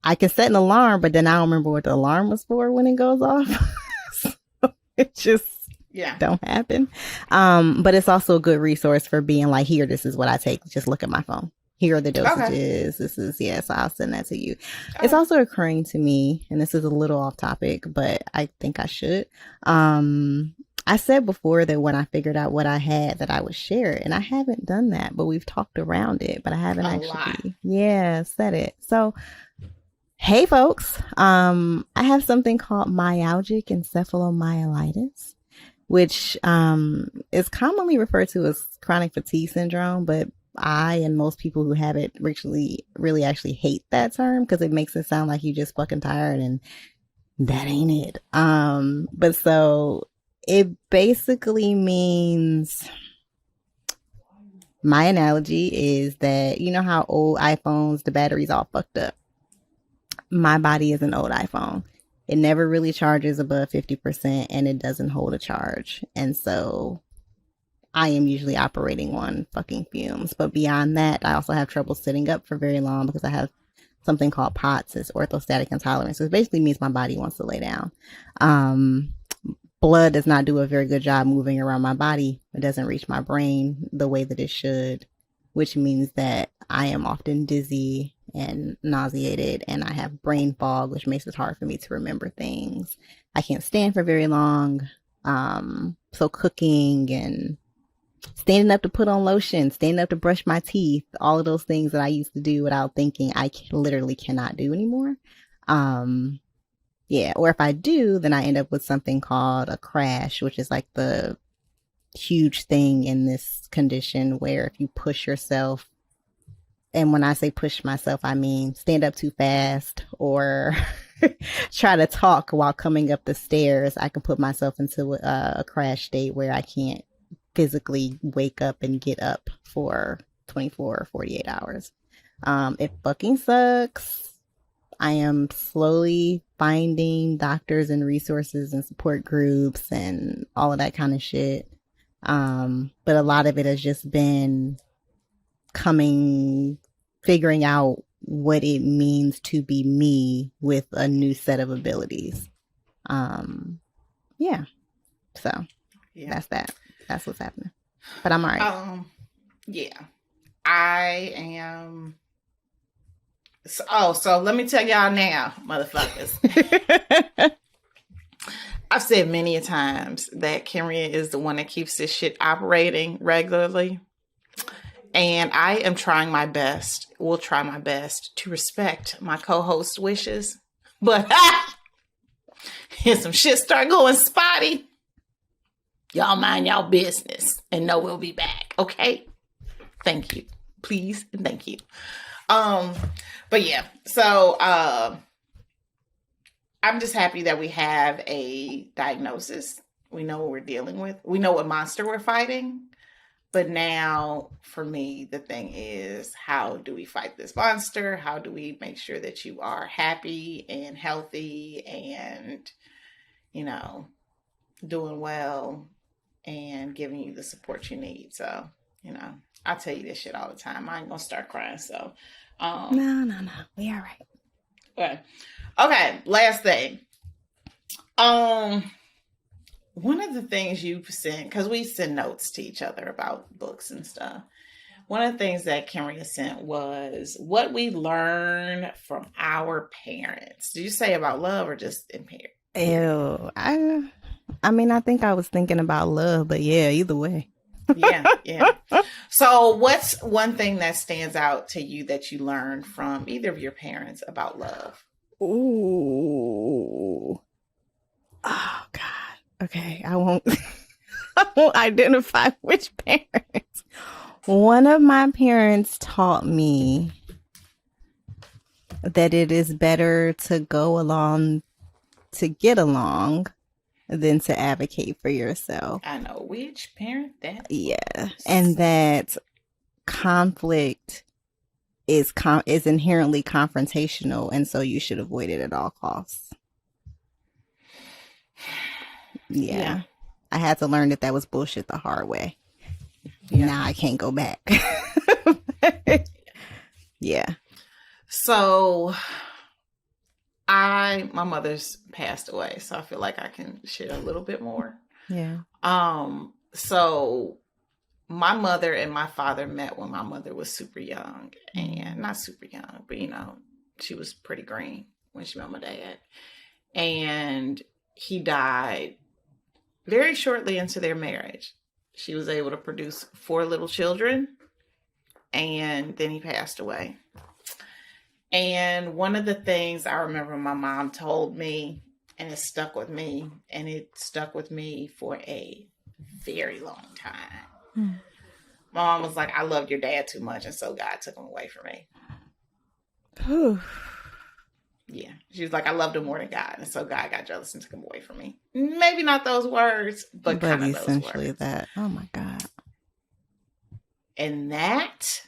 I can set an alarm, but then I don't remember what the alarm was for when it goes off. So it just don't happen. But it's also a good resource for being like, here, this is what I take. Just look at my phone. Here are the dosages. Okay. This is, so I'll send that to you. Okay. It's also occurring to me, and this is a little off topic, but I think I should. I said before that when I figured out what I had that I would share it, and I haven't done that, but we've talked around it, but I haven't said it. So, hey folks, I have something called Myalgic Encephalomyelitis, which is commonly referred to as chronic fatigue syndrome, but I and most people who have it really actually hate that term because it makes it sound like you just fucking tired, and that ain't it. But so it basically means, my analogy is that, you know how old iPhones, the battery's all fucked up. My body is an old iPhone. It never really charges above 50% and it doesn't hold a charge. And so I am usually operating on fucking fumes. But beyond that, I also have trouble sitting up for very long because I have something called POTS, it's orthostatic intolerance. So it basically means my body wants to lay down. Blood does not do a very good job moving around my body. It doesn't reach my brain the way that it should, which means that I am often dizzy and nauseated, and I have brain fog, which makes it hard for me to remember things. I can't stand for very long. So cooking and standing up to put on lotion, standing up to brush my teeth, all of those things that I used to do without thinking, I literally cannot do anymore. Yeah, or if I do, then I end up with something called a crash, which is like the huge thing in this condition where if you push yourself, and when I say push myself, I mean stand up too fast or try to talk while coming up the stairs, I can put myself into a crash state where I can't physically wake up and get up for 24 or 48 hours. It fucking sucks. I am slowly finding doctors and resources and support groups and all of that kind of shit. But a lot of it has just been figuring out what it means to be me with a new set of abilities. Yeah. So that's that. That's what's happening. But I'm all right. Yeah. I am. So let me tell y'all now, motherfuckers. I've said many a times that Kimria is the one that keeps this shit operating regularly. And I am trying my best, will try my best to respect my co-host wishes. But if some shit start going spotty, y'all mind y'all business and know we'll be back. Okay? Thank you. Please and thank you. But yeah, so I'm just happy that we have a diagnosis. We know what we're dealing with. We know what monster we're fighting. But now, for me, the thing is, how do we fight this monster? How do we make sure that you are happy and healthy and, doing well and giving you the support you need? So, I tell you this shit all the time. I ain't gonna start crying, so. No. We all right. Okay, last thing. One of the things you sent, because we send notes to each other about books and stuff. One of the things that Kimria sent was what we learn from our parents. Did you say about love or just impaired? Ew. I mean, I think I was thinking about love, but yeah, either way. Yeah. So what's one thing that stands out to you that you learned from either of your parents about love? Ooh. Oh, God. Okay, I won't identify which parents. One of my parents taught me that it is better to go along to get along than to advocate for yourself. I know which parent that is. Yeah, and that conflict is inherently confrontational, and so you should avoid it at all costs. Yeah. I had to learn that was bullshit the hard way. Yeah. Now I can't go back. Yeah. So my mother's passed away, so I feel like I can share a little bit more. Yeah. So my mother and my father met when my mother was super young, and not super young, but she was pretty green when she met my dad. And he died very shortly into their marriage. She was able to produce 4 little children, and then he passed away. And one of the things I remember my mom told me, and it stuck with me, and it stuck with me for a very long time. My mom was like, I loved your dad too much, and so God took him away from me. Yeah. She was like, I loved him more than God, and so God got jealous and took him away from me. Maybe not those words, but kind of essentially those words. that. Oh my God. And that,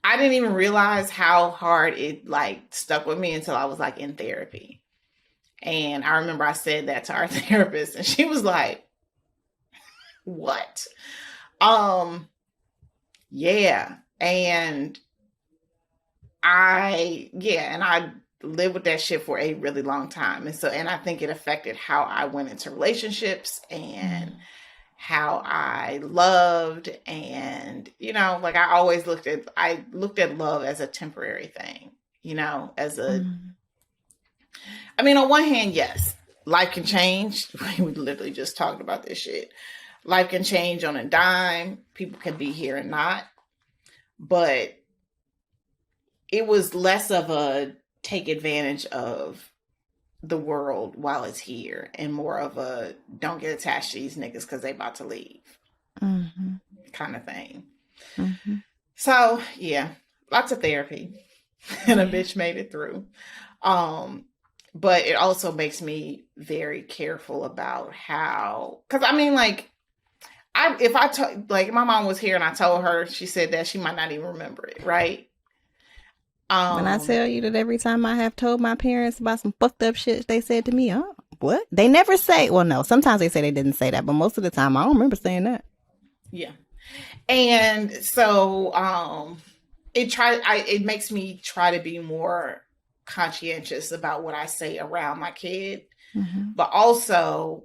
I didn't even realize how hard it stuck with me until I was in therapy. And I remember I said that to our therapist, and she was like, what? Yeah. And I lived with that shit for a really long time. And I think it affected how I went into relationships and how I loved. And, I always looked at love as a temporary thing, on one hand, yes, life can change. We literally just talked about this shit. Life can change on a dime. People can be here and not. But it was less of a take advantage of the world while it's here and more of a don't get attached to these niggas because they about to leave kind of thing. So, yeah, lots of therapy. And a bitch made it through. But it also makes me very careful about how, because if my mom was here and I told her, she said that she might not even remember it, right? When I tell you that every time I have told my parents about some fucked up shit they said to me, oh, what? They never say, well, no, sometimes they say they didn't say that, but most of the time I don't remember saying that. Yeah. And so it makes me try to be more conscientious about what I say around my kid. But also,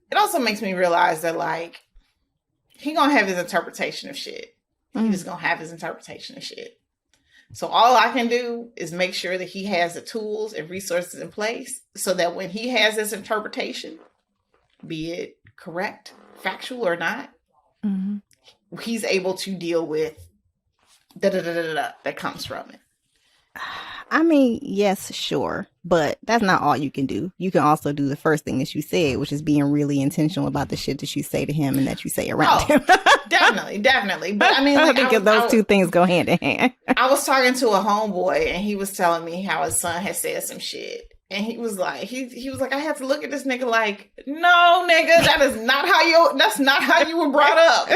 it also makes me realize that he gonna have his interpretation of shit. He just gonna have his interpretation of shit. So all I can do is make sure that he has the tools and resources in place so that when he has this interpretation, be it correct, factual or not, he's able to deal with that comes from it. I mean, yes, sure. But that's not all you can do. You can also do the first thing that you said, which is being really intentional about the shit that you say to him and that you say around him. Definitely. But I think those two things go hand in hand. I was talking to a homeboy and he was telling me how his son had said some shit. And he was like, he was like, I have to look at this nigga like, no, nigga, that's not how you were brought up.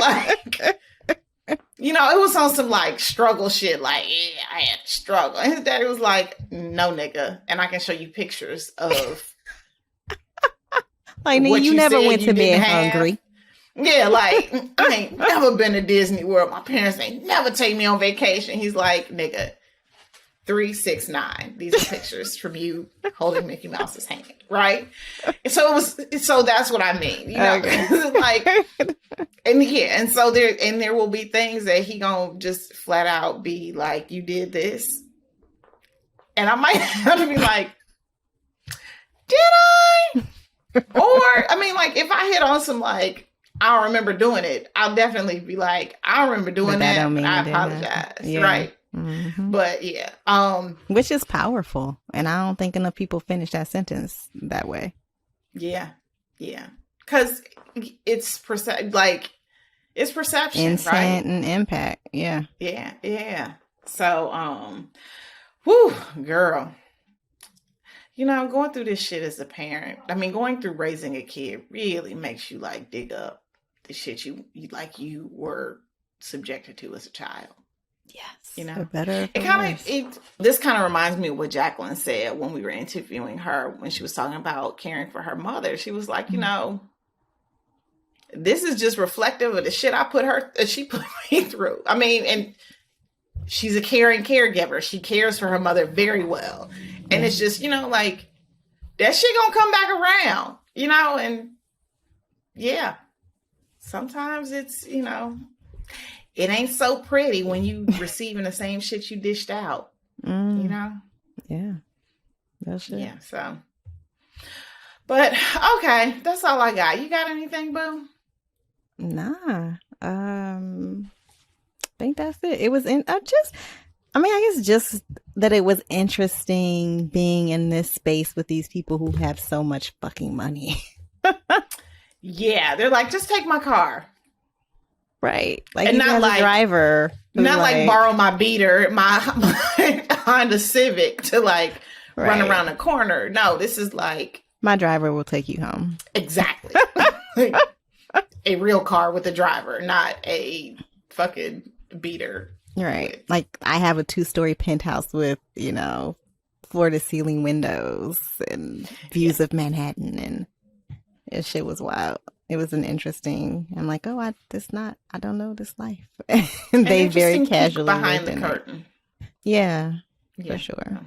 It was on some struggle shit. Yeah, I had to struggle. And his daddy was like, no, nigga. And I can show you pictures of you never went to bed hungry. Yeah, I ain't never been to Disney World. My parents ain't never take me on vacation. He's like, nigga, 369. These are pictures from you holding Mickey Mouse's hand, right? So that's what I mean. Okay. And so there will be things that he gonna just flat out be like, you did this. And I might have to be like, did I? Or if I hit on some I don't remember doing it, I'll definitely be like, I don't remember doing that, but I apologize. Yeah. Right. But yeah. Which is powerful. And I don't think enough people finish that sentence that way. Yeah. Yeah. Because it's it's perception, intent, right? And impact. Yeah. Yeah. Yeah. So, whew, girl. Going through this shit as a parent, going through raising a kid really makes you dig up the shit you were subjected to as a child. Yes. For better. This kind of reminds me of what Jacqueline said when we were interviewing her when she was talking about caring for her mother. She was like, this is just reflective of the shit she put me through. I mean, and she's a caring caregiver. She cares for her mother very well. And it's just, like, that shit gonna come back around, and yeah, sometimes it's, it ain't so pretty when you receiving the same shit you dished out, Yeah. That's it. Yeah, so. But, okay, that's all I got. You got anything, boo? Nah. I think that's it. It was I guess just that it was interesting being in this space with these people who have so much fucking money. Yeah, they're like, just take my car. Right. Like, and not like a driver. Not like borrow my beater, my Honda Civic to like run around the corner. No, this is like, my driver will take you home. Exactly. A real car with a driver, not a fucking beater. Right. Like, I have a 2-story penthouse with, floor to ceiling windows and views of Manhattan, and this shit was wild. It was an interesting, I'm like, oh, I don't know this life. And they very casually behind the curtain. Yeah, for sure. Yeah.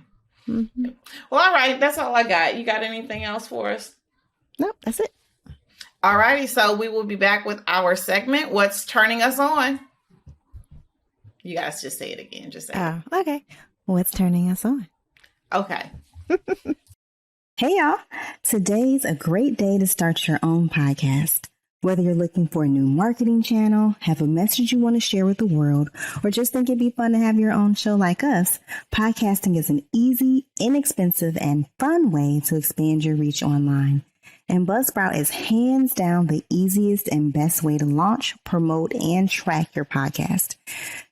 Mm-hmm. Well, all right. That's all I got. You got anything else for us? Nope, that's it. All righty. So we will be back with our segment, What's Turning Us On? You guys just say it again. Just say it. Okay. What's turning us on? Okay. Hey, y'all. Today's a great day to start your own podcast. Whether you're looking for a new marketing channel, have a message you want to share with the world, or just think it'd be fun to have your own show like us, podcasting is an easy, inexpensive, and fun way to expand your reach online. And Buzzsprout is hands down the easiest and best way to launch, promote, and track your podcast.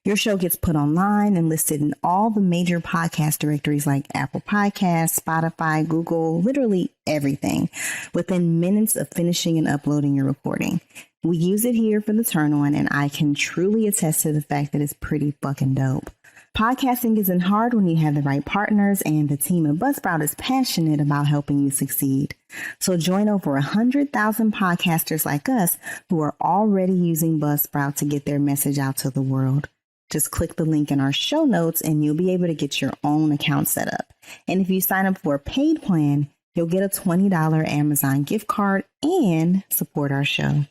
Your show gets put online and listed in all the major podcast directories like Apple Podcasts, Spotify, Google, literally everything, within minutes of finishing and uploading your recording. We use it here for the turn on, and I can truly attest to the fact that it's pretty fucking dope. Podcasting isn't hard when you have the right partners, and the team at Buzzsprout is passionate about helping you succeed. So join over 100,000 podcasters like us who are already using Buzzsprout to get their message out to the world. Just click the link in our show notes and you'll be able to get your own account set up. And if you sign up for a paid plan, you'll get a $20 Amazon gift card and support our show.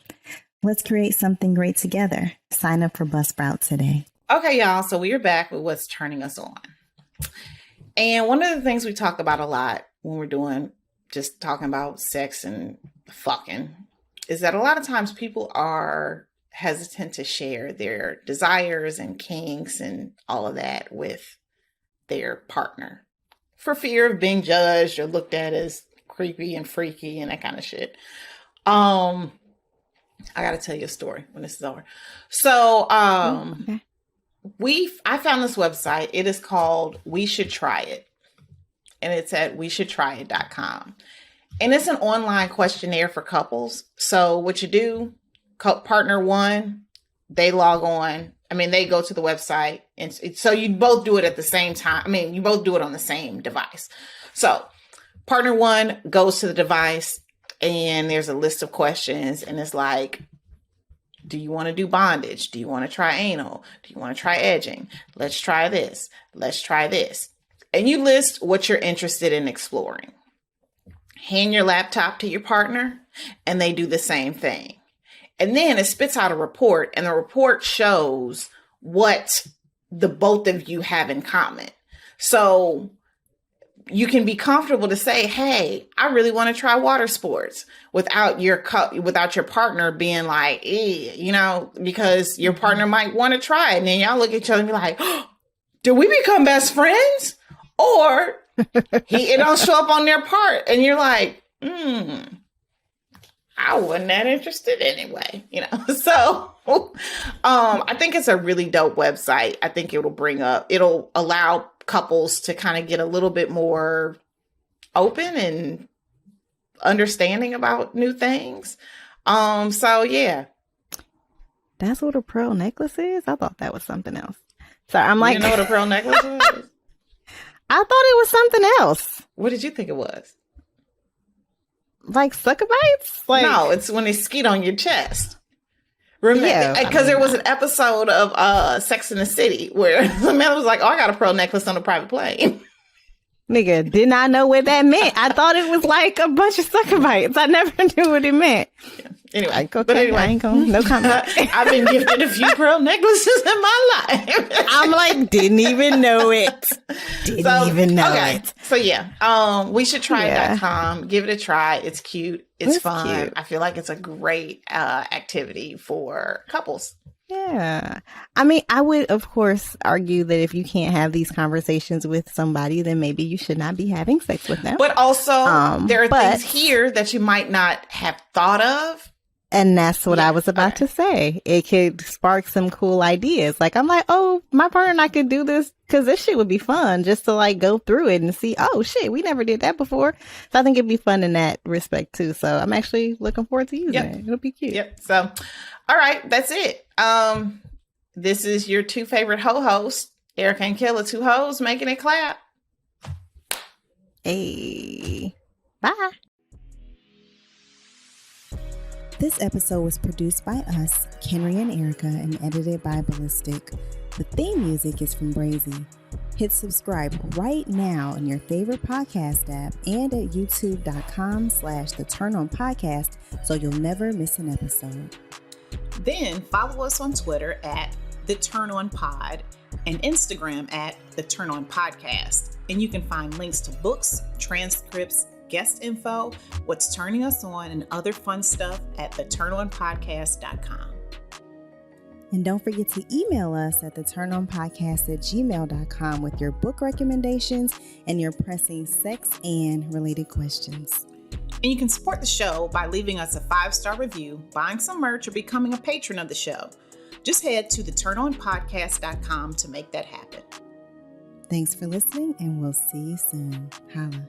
Let's create something great together. Sign up for Buzzsprout today. Okay, y'all. So we are back with What's Turning Us On. And one of the things we talk about a lot when we're just talking about sex and fucking is that a lot of times people are hesitant to share their desires and kinks and all of that with their partner for fear of being judged or looked at as creepy and freaky and that kind of shit. I got to tell you a story when this is over. So, Okay. I found this website. It is called We Should Try It. And it's at weshouldtryit.com. And it's an online questionnaire for couples. So what you do, partner one, they log on. They go to the website. And so you both do it at the same time. You both do it on the same device. So partner one goes to the device and there's a list of questions. And it's like, do you want to do bondage? Do you want to try anal? Do you want to try edging? Let's try this. Let's try this. And you list what you're interested in exploring. Hand your laptop to your partner and they do the same thing. And then it spits out a report and the report shows what the both of you have in common. So you can be comfortable to say, hey, I really want to try water sports without your partner being like, because your partner might want to try it. And then y'all look at each other and be like, oh, did we become best friends? Or it don't show up on their part. And you're like, I wasn't that interested anyway, So I think it's a really dope website. I think it'll allow couples to kind of get a little bit more open and understanding about new things. So yeah. That's what a pearl necklace is? I thought that was something else. So I'm like, you know what a pearl necklace is? I thought it was something else. What did you think it was? Like sucker bites? Like, no, it's when they skeet on your chest. Remember, Yeah, because there was an episode of Sex in the City where the man was like, "Oh, I got a pearl necklace on a private plane." nigga, did not know what that meant. I thought it was like a bunch of sucker bites. I never knew what it meant. Yeah. Anyway, Like, okay, but anyway, I ain't gonna, no comment. I've been gifted a few pearl necklaces in my life. I'm like, didn't even know it. Didn't even know it. So yeah, we should try it.com. Give it a try. It's cute. It's fun. Cute. I feel like it's a great activity for couples. Yeah. I mean, I would, of course, argue that if you can't have these conversations with somebody, then maybe you should not be having sex with them. But also, there are things here that you might not have thought of. And that's what I was about to say. It could spark some cool ideas. Like, I'm like, oh, my partner and I could do this because this shit would be fun just to like go through it and see, oh shit, we never did that before. So I think it'd be fun in that respect too. So I'm actually looking forward to using it. It'll be cute. Yep. So, all right, that's it. This is your two favorite hosts, Erica and Killa, two hoes making it clap. Hey, bye. This episode was produced by us, Kenry and Erica, and edited by Ballistic. The theme music is from Brazy. Hit subscribe right now in your favorite podcast app and at youtube.com/The Turn On Podcast so you'll never miss an episode. Then follow us on Twitter at The Turn On Pod and Instagram at The Turn On Podcast. And you can find links to books, transcripts, guest info, what's turning us on, and other fun stuff at theturnonpodcast.com. And don't forget to email us at theturnonpodcast@gmail.com with your book recommendations and your pressing sex and related questions. And you can support the show by leaving us a 5-star review, buying some merch, or becoming a patron of the show. Just head to theturnonpodcast.com to make that happen. Thanks for listening, and we'll see you soon. Holla.